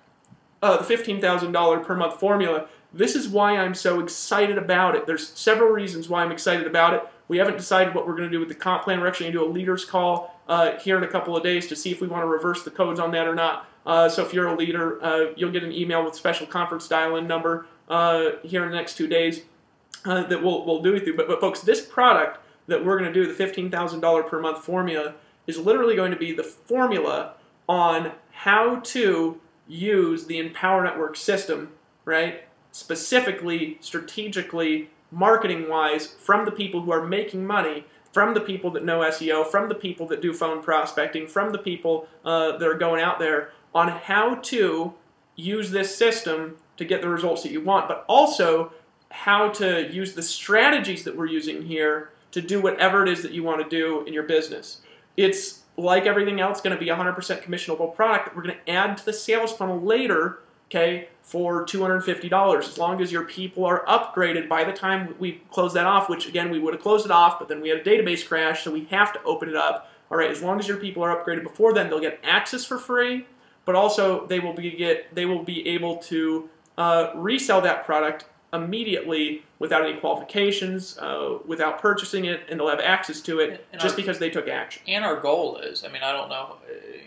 the $15,000 per month formula. This is why I'm so excited about it. There's several reasons why I'm excited about it. We haven't decided what we're going to do with the comp plan. We're actually going to do a leaders call here in a couple of days to see if we want to reverse the codes on that or not. So if you're a leader, you'll get an email with special conference dial-in number here in the next 2 days that we'll do with you. But folks, this product that we're going to do, the $15,000 per month formula, is literally going to be the formula on how to use the Empower Network system, right? Specifically, strategically, marketing-wise, from the people who are making money, from the people that know SEO, from the people that do phone prospecting, from the people that are going out there, on how to use this system to get the results that you want, but also how to use the strategies that we're using here to do whatever it is that you want to do in your business. It's, like everything else, going to be a 100% commissionable product that we're going to add to the sales funnel later, okay, for $250, as long as your people are upgraded by the time we close that off, which, again, we would have closed it off, but then we had a database crash, so we have to open it up. All right, as long as your people are upgraded before then, they'll get access for free, but also they will be able to resell that product immediately without any qualifications, without purchasing it, and they'll have access to it just because they took action. And our goal is, I mean, I don't know,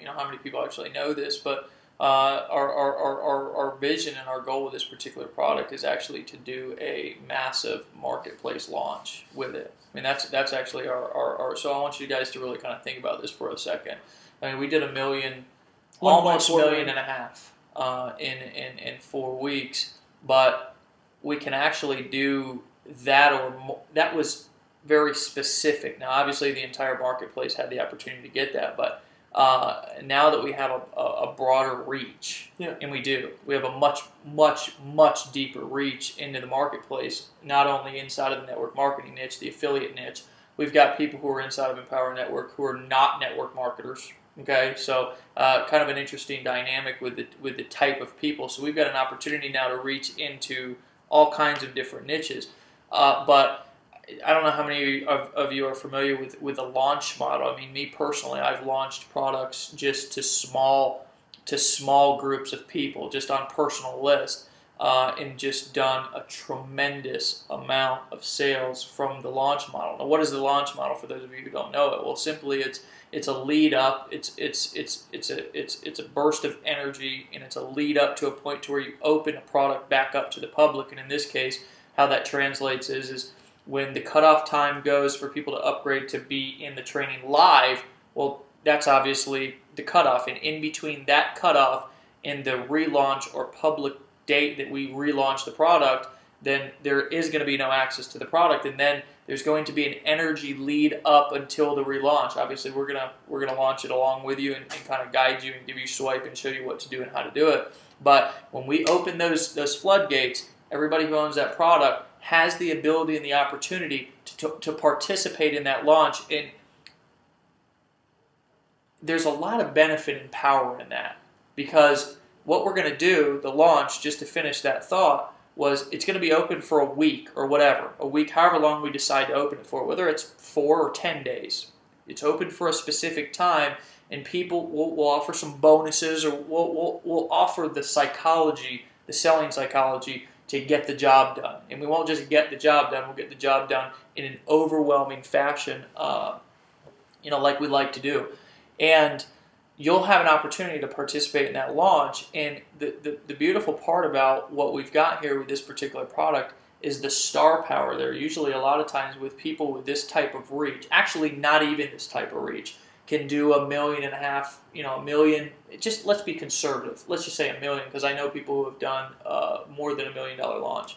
how many people actually know this, but our vision and our goal with this particular product is actually to do a massive marketplace launch with it. I mean, that's actually our so I want you guys to really kind of think about this for a second. I mean, we did almost $1.5 million in 4 weeks, but we can actually do that or more. That was very specific. Now, obviously, the entire marketplace had the opportunity to get that, but now that we have a broader reach, and we have a much deeper reach into the marketplace, not only inside of the network marketing niche, the affiliate niche. We've got people who are inside of Empower Network who are not network marketers. Okay, so kind of an interesting dynamic with the type of people. So we've got an opportunity now to reach into all kinds of different niches, but I don't know how many of you are familiar with the launch model. I mean, me personally, I've launched products just to small groups of people, just on personal lists, and just done a tremendous amount of sales from the launch model. Now, what is the launch model for those of you who don't know it? Well, simply it's a lead up. It's a burst of energy, and it's a lead up to a point to where you open a product back up to the public. And in this case, how that translates is when the cutoff time goes for people to upgrade to be in the training live. Well, that's obviously the cutoff, and in between that cutoff and the relaunch or public date that we relaunch the product, then there is going to be no access to the product, and then there's going to be an energy lead up until the relaunch. Obviously, we're gonna launch it along with you and kind of guide you and give you swipe and show you what to do and how to do it. But when we open those floodgates, everybody who owns that product has the ability and the opportunity to participate in that launch. And there's a lot of benefit and power in that, because what we're going to do, the launch, just to finish that thought, was it's going to be open for a week or whatever, a week, however long we decide to open it for, whether it's 4 or 10 days. It's open for a specific time, and people will offer some bonuses, or we'll offer the psychology, the selling psychology, to get the job done. And we won't just get the job done, we'll get the job done in an overwhelming fashion, like we like to do. And you'll have an opportunity to participate in that launch. And the beautiful part about what we've got here with this particular product is the star power there. Usually a lot of times with people with this type of reach, actually not even this type of reach, can do $1.5 million, $1 million. Just let's be conservative. Let's just say $1 million, because I know people who have done more than $1 million launch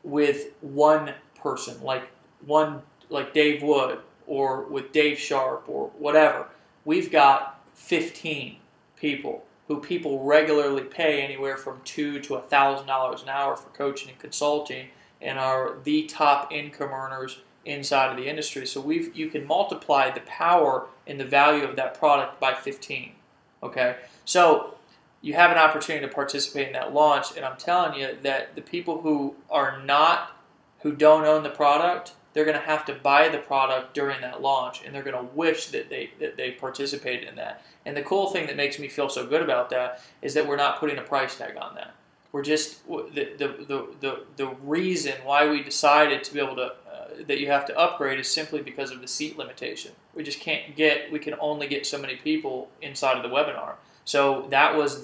with one person, like Dave Wood, or with Dave Sharpe, or whatever. We've got 15 people who people regularly pay anywhere from $2,000 to $1,000 an hour for coaching and consulting, and are the top income earners inside of the industry. So you can multiply the power and the value of that product by 15. Okay, so you have an opportunity to participate in that launch, and I'm telling you that the people who don't own the product, they're going to have to buy the product during that launch, and they're going to wish that they participated in that. And the cool thing that makes me feel so good about that is that we're not putting a price tag on that. We're just the reason why we decided to be able to that you have to upgrade is simply because of the seat limitation. We just can't get. We can only get so many people inside of the webinar. So that was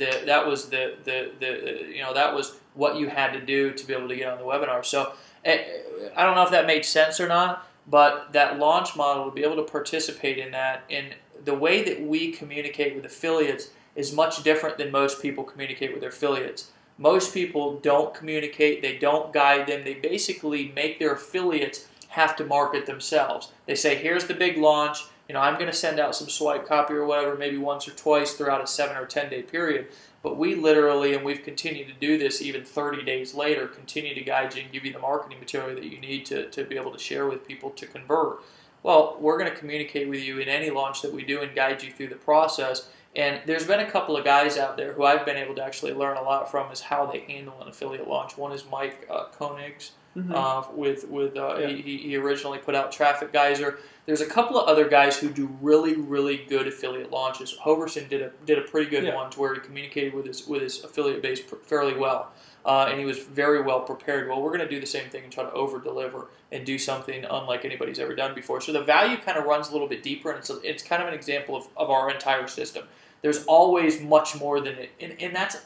what you had to do to be able to get on the webinar. So I don't know if that made sense or not, but that launch model, to be able to participate in that, and the way that we communicate with affiliates is much different than most people communicate with their affiliates. Most people don't communicate, they don't guide them, they basically make their affiliates have to market themselves. They say, here's the big launch, I'm going to send out some swipe copy or whatever, maybe once or twice throughout a 7 or 10 day period. But we literally, and we've continued to do this even 30 days later, continue to guide you and give you the marketing material that you need to be able to share with people to convert. Well, we're going to communicate with you in any launch that we do and guide you through the process. And there's been a couple of guys out there who I've been able to actually learn a lot from is how they handle an affiliate launch. One is Mike Koenigs. He originally put out Traffic Geyser. There's a couple of other guys who do really, really good affiliate launches. Hoverson did a pretty good one to where he communicated with his affiliate base fairly well, and he was very well prepared. Well, we're going to do the same thing and try to over deliver and do something unlike anybody's ever done before. So the value kind of runs a little bit deeper, and it's kind of an example of our entire system. There's always much more than it, and that's.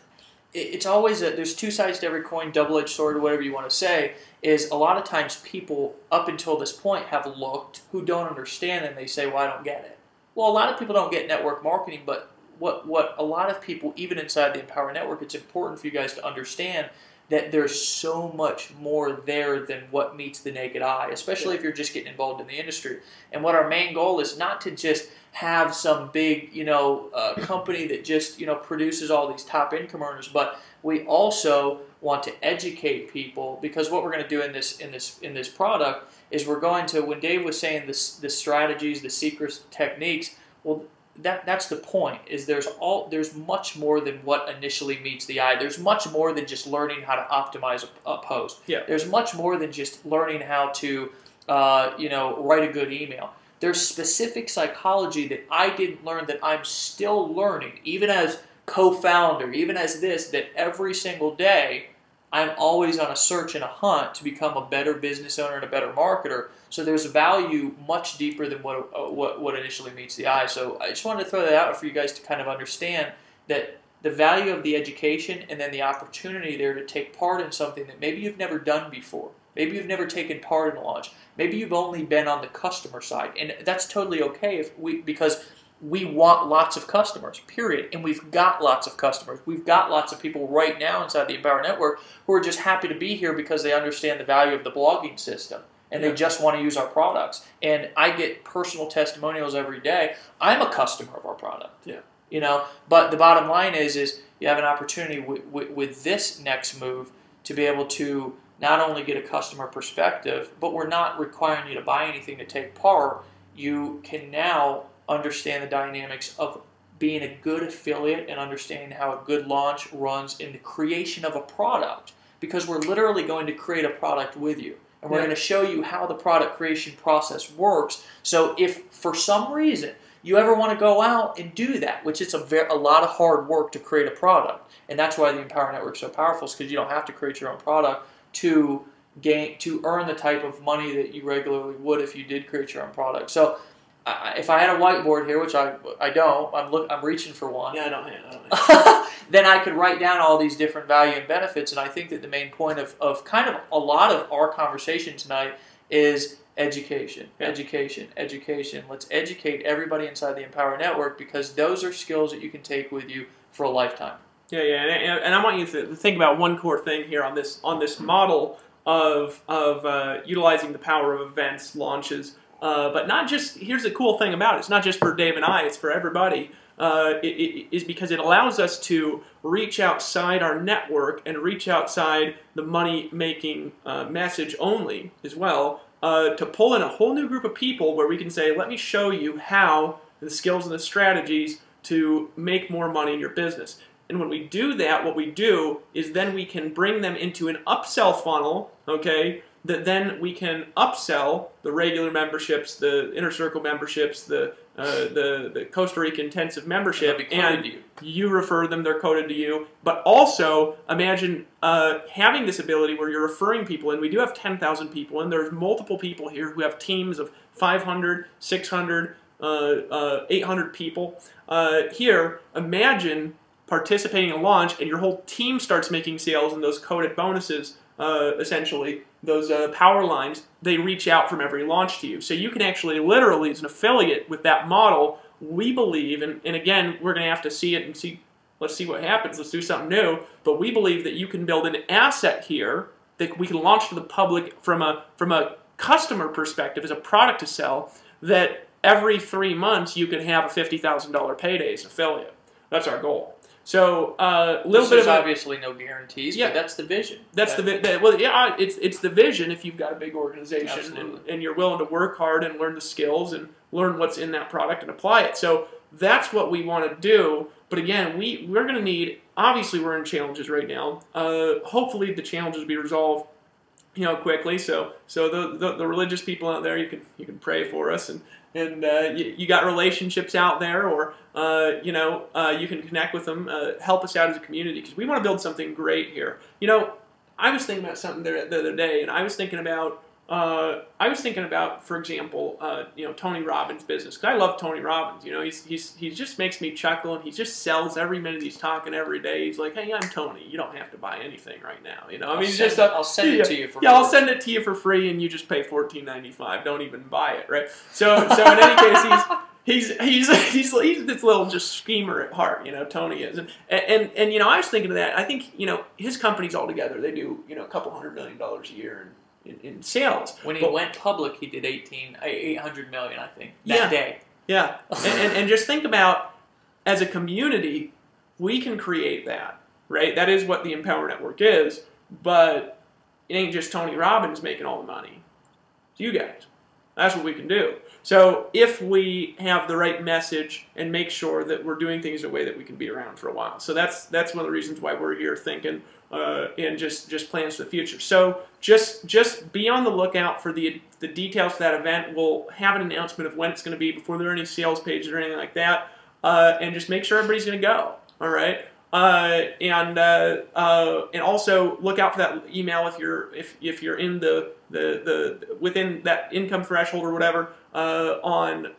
It's always there's two sides to every coin, double-edged sword, or whatever you want to say, is a lot of times people up until this point have looked who don't understand and they say, well, I don't get it. Well, a lot of people don't get network marketing, but what a lot of people, even inside the Empower Network, it's important for you guys to understand that there's so much more there than what meets the naked eye, especially if you're just getting involved in the industry. And what our main goal is not to just have some big, company that just, produces all these top income earners, but we also want to educate people, because what we're going to do in this product is we're going to, when Dave was saying the strategies, the secrets, techniques, well, that's the point, is there's much more than what initially meets the eye. There's much more than just learning how to optimize a post. Yeah. There's much more than just learning how to write a good email. There's specific psychology that I didn't learn that I'm still learning, even as co-founder, even as that every single day I'm always on a search and a hunt to become a better business owner and a better marketer. So there's a value much deeper than what initially meets the eye. So I just wanted to throw that out for you guys to kind of understand that the value of the education and then the opportunity there to take part in something that maybe you've never done before. Maybe you've never taken part in a launch. Maybe you've only been on the customer side. And that's totally okay because we want lots of customers, period. And we've got lots of customers. We've got lots of people right now inside the Empower Network who are just happy to be here because they understand the value of the blogging system. And they just want to use our products. And I get personal testimonials every day. I'm a customer of our product. Yeah. But the bottom line is you have an opportunity with this next move to be able to not only get a customer perspective, but we're not requiring you to buy anything to take part. You can now understand the dynamics of being a good affiliate and understanding how a good launch runs in the creation of a product, because we're literally going to create a product with you. And we're going to show you how the product creation process works. So if for some reason you ever want to go out and do that, which it's a lot of hard work to create a product, and that's why the Empower Network is so powerful, is because you don't have to create your own product to earn the type of money that you regularly would if you did create your own product. So if I had a whiteboard here, which I don't, I'm reaching for one. Yeah, I don't have. Then I could write down all these different value and benefits, and I think that the main point of kind of a lot of our conversation tonight is education, education. Let's educate everybody inside the Empower Network, because those are skills that you can take with you for a lifetime. Yeah, and I want you to think about one core thing here on this model of utilizing the power of events, launches, but not just. Here's the cool thing about it: it's not just for Dave and I; it's for everybody. is because it allows us to reach outside our network and reach outside the money-making message only as well, to pull in a whole new group of people where we can say, let me show you how the skills and the strategies to make more money in your business. And when we do that, what we do is then we can bring them into an upsell funnel, okay, that then we can upsell the regular memberships, the Inner Circle memberships, the Costa Rica Intensive membership, and you refer them, they're coded to you. But also, imagine having this ability where you're referring people, and we do have 10,000 people, and there's multiple people here who have teams of 500, 600, 800 people. Here, imagine participating in a launch, and your whole team starts making sales, and those coded bonuses, essentially, those power lines, they reach out from every launch to you. So you can actually literally, as an affiliate with that model, we believe, and again, we're going to have to see it and see, let's see what happens, let's do something new, but we believe that you can build an asset here that we can launch to the public from a customer perspective, as a product to sell, that every 3 months you can have a $50,000 payday as an affiliate. That's our goal. So little bit of obviously no guarantees, but that's the vision. That's well, yeah, it's the vision. If you've got a big organization and you're willing to work hard and learn the skills and learn what's in that product and apply it. So that's what we want to do. But again, we're going to need. Obviously, we're in challenges right now. Hopefully, the challenges will be resolved, quickly. So the religious people out there, you can pray for us and you got relationships out there, or you can connect with them, help us out as a community, because we want to build something great here. I was thinking about something the other day, and I was thinking about, for example, Tony Robbins' business. Because I love Tony Robbins. He just makes me chuckle, and he just sells every minute he's talking every day. He's like, hey, I'm Tony. You don't have to buy anything right now. I'll send it to you for free. Yeah, I'll send it to you for free, and you just pay $14.95. Don't even buy it, right? So in any case, he's this little just schemer at heart, Tony is. And I was thinking of that. I think, his companies all together, they do, a couple $100 million a year in sales. When he went public, he did 800 million, I think, that day. Yeah, and just think about, as a community, we can create that, right? That is what the Empower Network is, but it ain't just Tony Robbins making all the money. It's you guys. That's what we can do. So if we have the right message and make sure that we're doing things in a way that we can be around for a while. So that's one of the reasons why we're here thinking and just plans for the future. So just be on the lookout for the details of that event. We'll have an announcement of when it's going to be before there are any sales pages or anything like that. And just make sure everybody's going to go. All right. And also look out for that email if you're in the within that income threshold or whatever, on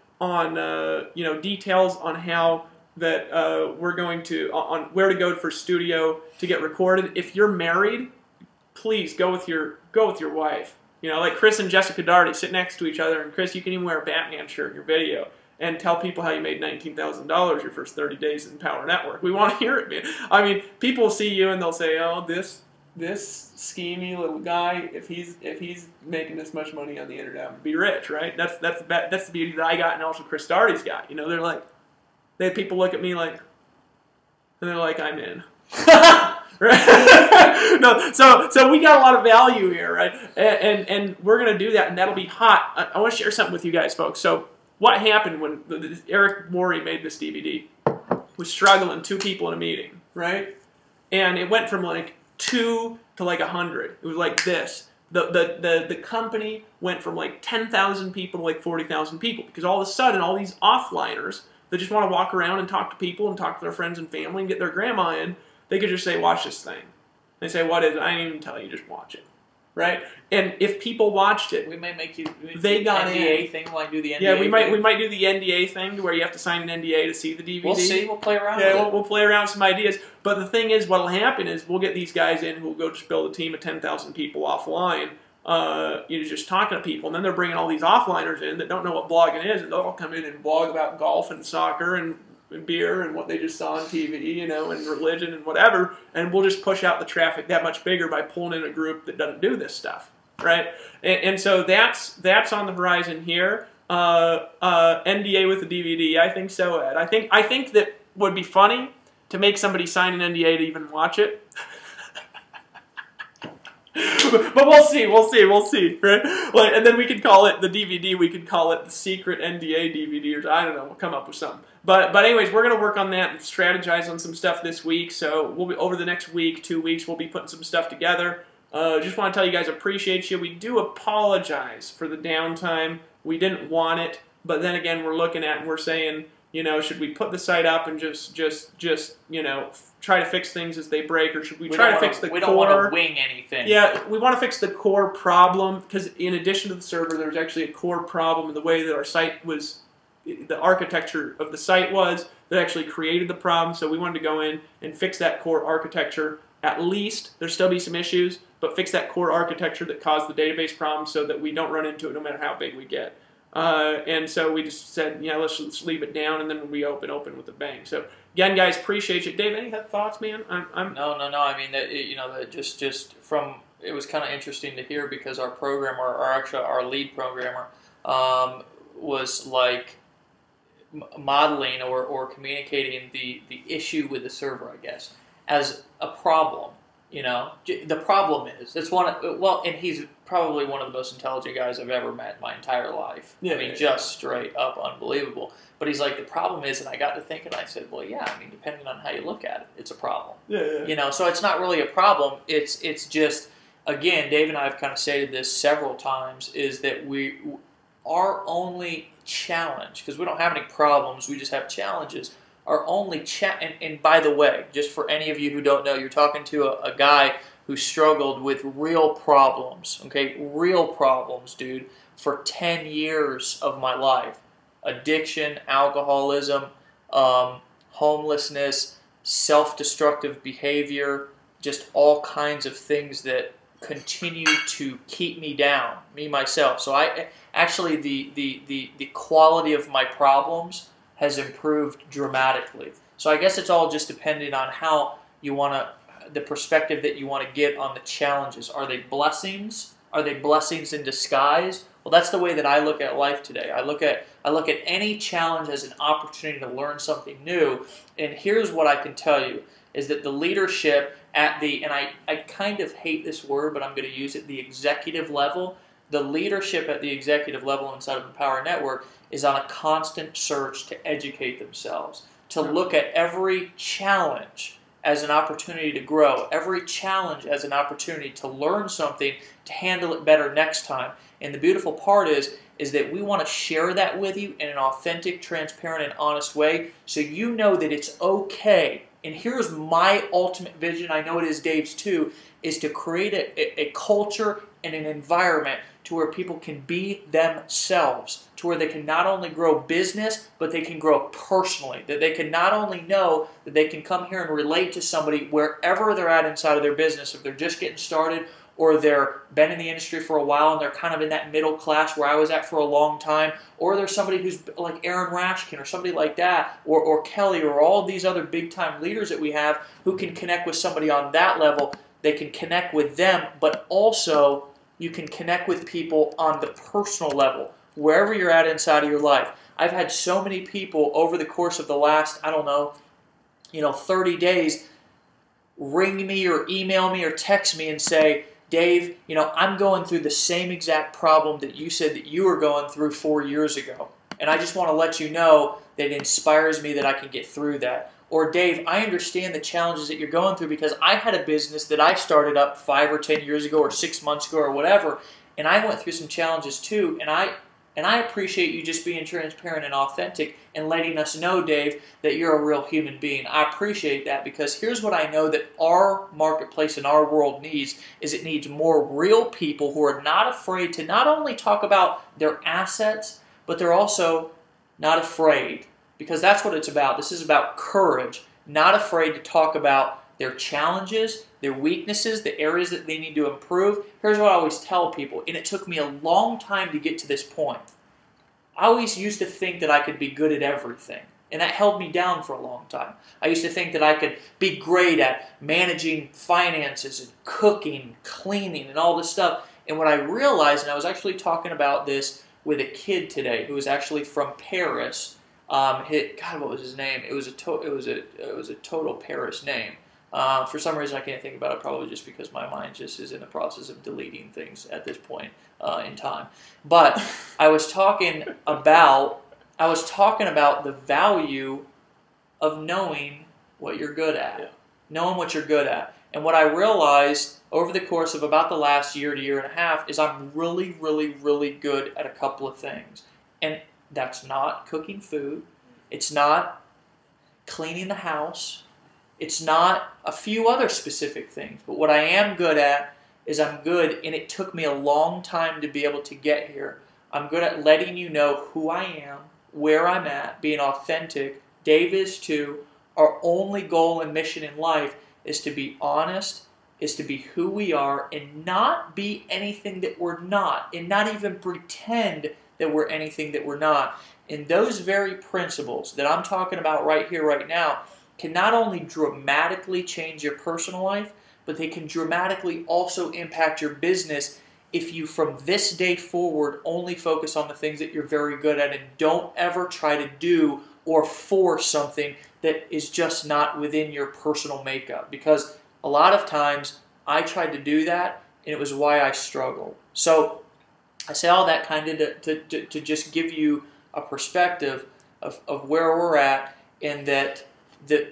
details on how that we're going to, on where to go for studio to get recorded. If you're married, please go with your wife. Like Chris and Jessica Daugherty sit next to each other, and Chris, you can even wear a Batman shirt in your video and tell people how you made $19,000 your first 30 days in Power Network. We want to hear it, man. I mean, people will see you and they'll say, "Oh, this schemy little guy, if he's making this much money on the internet, would be rich, right?" That's the beauty that I got, and also Chris Daugherty's got. They're like, people look at me like, and they're like, I'm in. Right? No, so we got a lot of value here, right? And we're gonna do that, and that'll be hot. I want to share something with you guys, folks. So what happened when Eric Morey made this DVD? Was struggling, 2 people in a meeting, right? And it went from like 2 to like 100. It was like this. The company went from like 10,000 people to like 40,000 people, because all of a sudden all these offliners that just want to walk around and talk to people and talk to their friends and family and get their grandma in, they could just say, "Watch this thing." They say, "What is it?" "I didn't even tell you, just watch it." Right? And if people watched it, we might make you they got NDA in. thing. Like do the NDA. Yeah, we might do the NDA thing where you have to sign an NDA to see the DVD. We'll see. We'll play around. Yeah, we'll play around with some ideas. But the thing is, what'll happen is we'll get these guys in who will go just build a team of 10,000 people offline. Just talking to people, and then they're bringing all these offliners in that don't know what blogging is, and they'll all come in and blog about golf and soccer and beer and what they just saw on TV, and religion and whatever, and we'll just push out the traffic that much bigger by pulling in a group that doesn't do this stuff, right? And so that's on the horizon here. NDA with the DVD. I think so, Ed. I think that would be funny to make somebody sign an NDA to even watch it. But we'll see, right? Like, and then we could call it the DVD. We could call it the secret NDA DVD, or I don't know. We'll come up with something. But anyways, we're gonna work on that and strategize on some stuff this week. So we'll be over the next week, 2 weeks. We'll be putting some stuff together. Just want to tell you guys, appreciate you. We do apologize for the downtime. We didn't want it, but then again, we're looking at and we're saying, you know, should we put the site up and just you know, try to fix things as they break, or should we try to fix the core? We don't want to wing anything. Yeah, we want to fix the core problem, because in addition to the server, there's actually a core problem in the way that our site was, the architecture of the site was, that actually created the problem. So we wanted to go in and fix that core architecture. At least, there'll still be some issues, but fix that core architecture that caused the database problem so that we don't run into it no matter how big we get. And so we just said, yeah, let's leave it down, and then when we open with a bang. So again, guys, appreciate you. Dave, any thoughts, man? No. I mean, you know, just from, it was kind of interesting to hear, because our programmer, or actually our lead programmer, was like modeling or communicating the issue with the server, I guess, as a problem. You know, the problem is, it's and he's probably one of the most intelligent guys I've ever met in my entire life. Yeah, I mean, just straight up unbelievable. But he's like, the problem is, and I got to thinking, I said, well, yeah, I mean, depending on how you look at it, it's a problem. Yeah. You know, so it's not really a problem. It's just, again, Dave and I have kind of stated this several times, is that our only challenge, because we don't have any problems, we just have challenges. Our only and by the way, just for any of you who don't know, you're talking to a guy who struggled with real problems, okay? Real problems, dude, for 10 years of my life. Addiction, alcoholism, homelessness, self-destructive behavior, just all kinds of things that continue to keep me down, me, myself. So I actually, the quality of my problems has improved dramatically. So I guess it's all just depending on how you want to, the perspective that you want to get on the challenges. Are they blessings? Are they blessings in disguise? Well, that's the way that I look at life today. I look at any challenge as an opportunity to learn something new. And here's what I can tell you, is that the leadership at the, and I kind of hate this word, but I'm going to use it, the executive level, the leadership at the executive level inside of Empower Network is on a constant search to educate themselves, to look at every challenge as an opportunity to grow, every challenge as an opportunity to learn something, to handle it better next time. And the beautiful part is that we want to share that with you in an authentic, transparent, and honest way, so you know that it's okay. And here's my ultimate vision, I know it is Dave's too, is to create a culture and an environment to where people can be themselves, to where they can not only grow business, but they can grow personally, that they can not only know that they can come here and relate to somebody wherever they're at inside of their business, if they're just getting started, or they're been in the industry for a while and they're kind of in that middle class where I was at for a long time, or there's somebody who's like Aaron Rashkin or somebody like that, or Kelly, or all these other big-time leaders that we have who can connect with somebody on that level. They can connect with them, but also you can connect with people on the personal level, wherever you're at inside of your life. I've had so many people over the course of the last, 30 days ring me or email me or text me and say, Dave, I'm going through the same exact problem that you said that you were going through 4 years ago. And I just want to let you know that it inspires me that I can get through that. Or, Dave, I understand the challenges that you're going through because I had a business that I started up 5 or 10 years ago or 6 months ago or whatever, and I went through some challenges too, and I appreciate you just being transparent and authentic and letting us know, Dave, that you're a real human being. I appreciate that, because here's what I know that our marketplace and our world needs, is it needs more real people who are not afraid to not only talk about their assets, but they're also not afraid. Because that's what it's about. This is about courage, not afraid to talk about their challenges, their weaknesses, the areas that they need to improve. Here's what I always tell people, and it took me a long time to get to this point. I always used to think that I could be good at everything, and that held me down for a long time. I used to think that I could be great at managing finances and cooking, cleaning, and all this stuff. And what I realized, and I was actually talking about this with a kid today who was actually from Paris. God, what was his name? It was a total Paris name. For some reason, I can't think about it. Probably just because my mind just is in the process of deleting things at this point in time. But I was talking about the value of knowing what you're good at, knowing what you're good at. And what I realized over the course of about the last year to year and a half is I'm really, really, really good at a couple of things. And that's not cooking food. It's not cleaning the house. It's not a few other specific things. But what I am good at is I'm good, and it took me a long time to be able to get here. I'm good at letting you know who I am, where I'm at, being authentic. Dave is too. Our only goal and mission in life is to be honest, is to be who we are, and not be anything that we're not, and not even pretend that we're anything that we're not. And those very principles that I'm talking about right here, right now, can not only dramatically change your personal life, but they can dramatically also impact your business if you, from this day forward, only focus on the things that you're very good at and don't ever try to do or force something that is just not within your personal makeup. Because a lot of times I tried to do that, and it was why I struggled. So I say all that kind of to just give you a perspective of where we're at, and that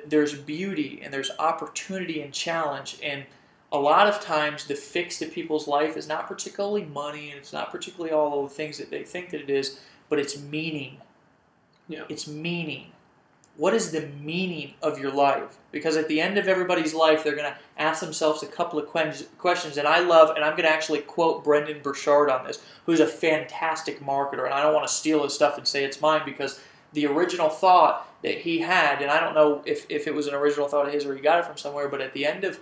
there's beauty and there's opportunity and challenge. And a lot of times the fix to people's life is not particularly money, and it's not particularly all of the things that they think that it is, but it's meaning. Yeah. It's meaning. What is the meaning of your life? Because at the end of everybody's life, they're going to ask themselves a couple of questions. And I'm going to actually quote Brendan Burchard on this, who's a fantastic marketer. And I don't want to steal his stuff and say it's mine, because the original thought that he had, and I don't know if it was an original thought of his or he got it from somewhere, but at the end of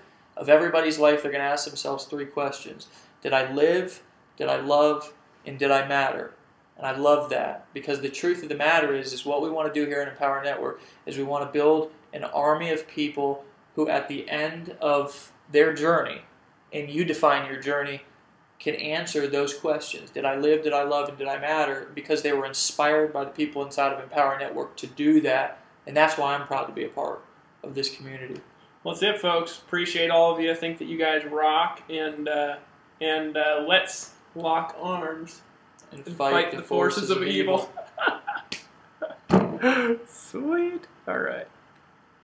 everybody's life, they're going to ask themselves 3 questions. Did I live? Did I love? And did I matter? And I love that, because the truth of the matter is what we want to do here in Empower Network is we want to build an army of people who at the end of their journey, and you define your journey, can answer those questions. Did I live, did I love, and did I matter? Because they were inspired by the people inside of Empower Network to do that, and that's why I'm proud to be a part of this community. Well, that's it, folks. Appreciate all of you. I think that you guys rock, and let's lock arms And fight the forces of evil. Sweet. All right.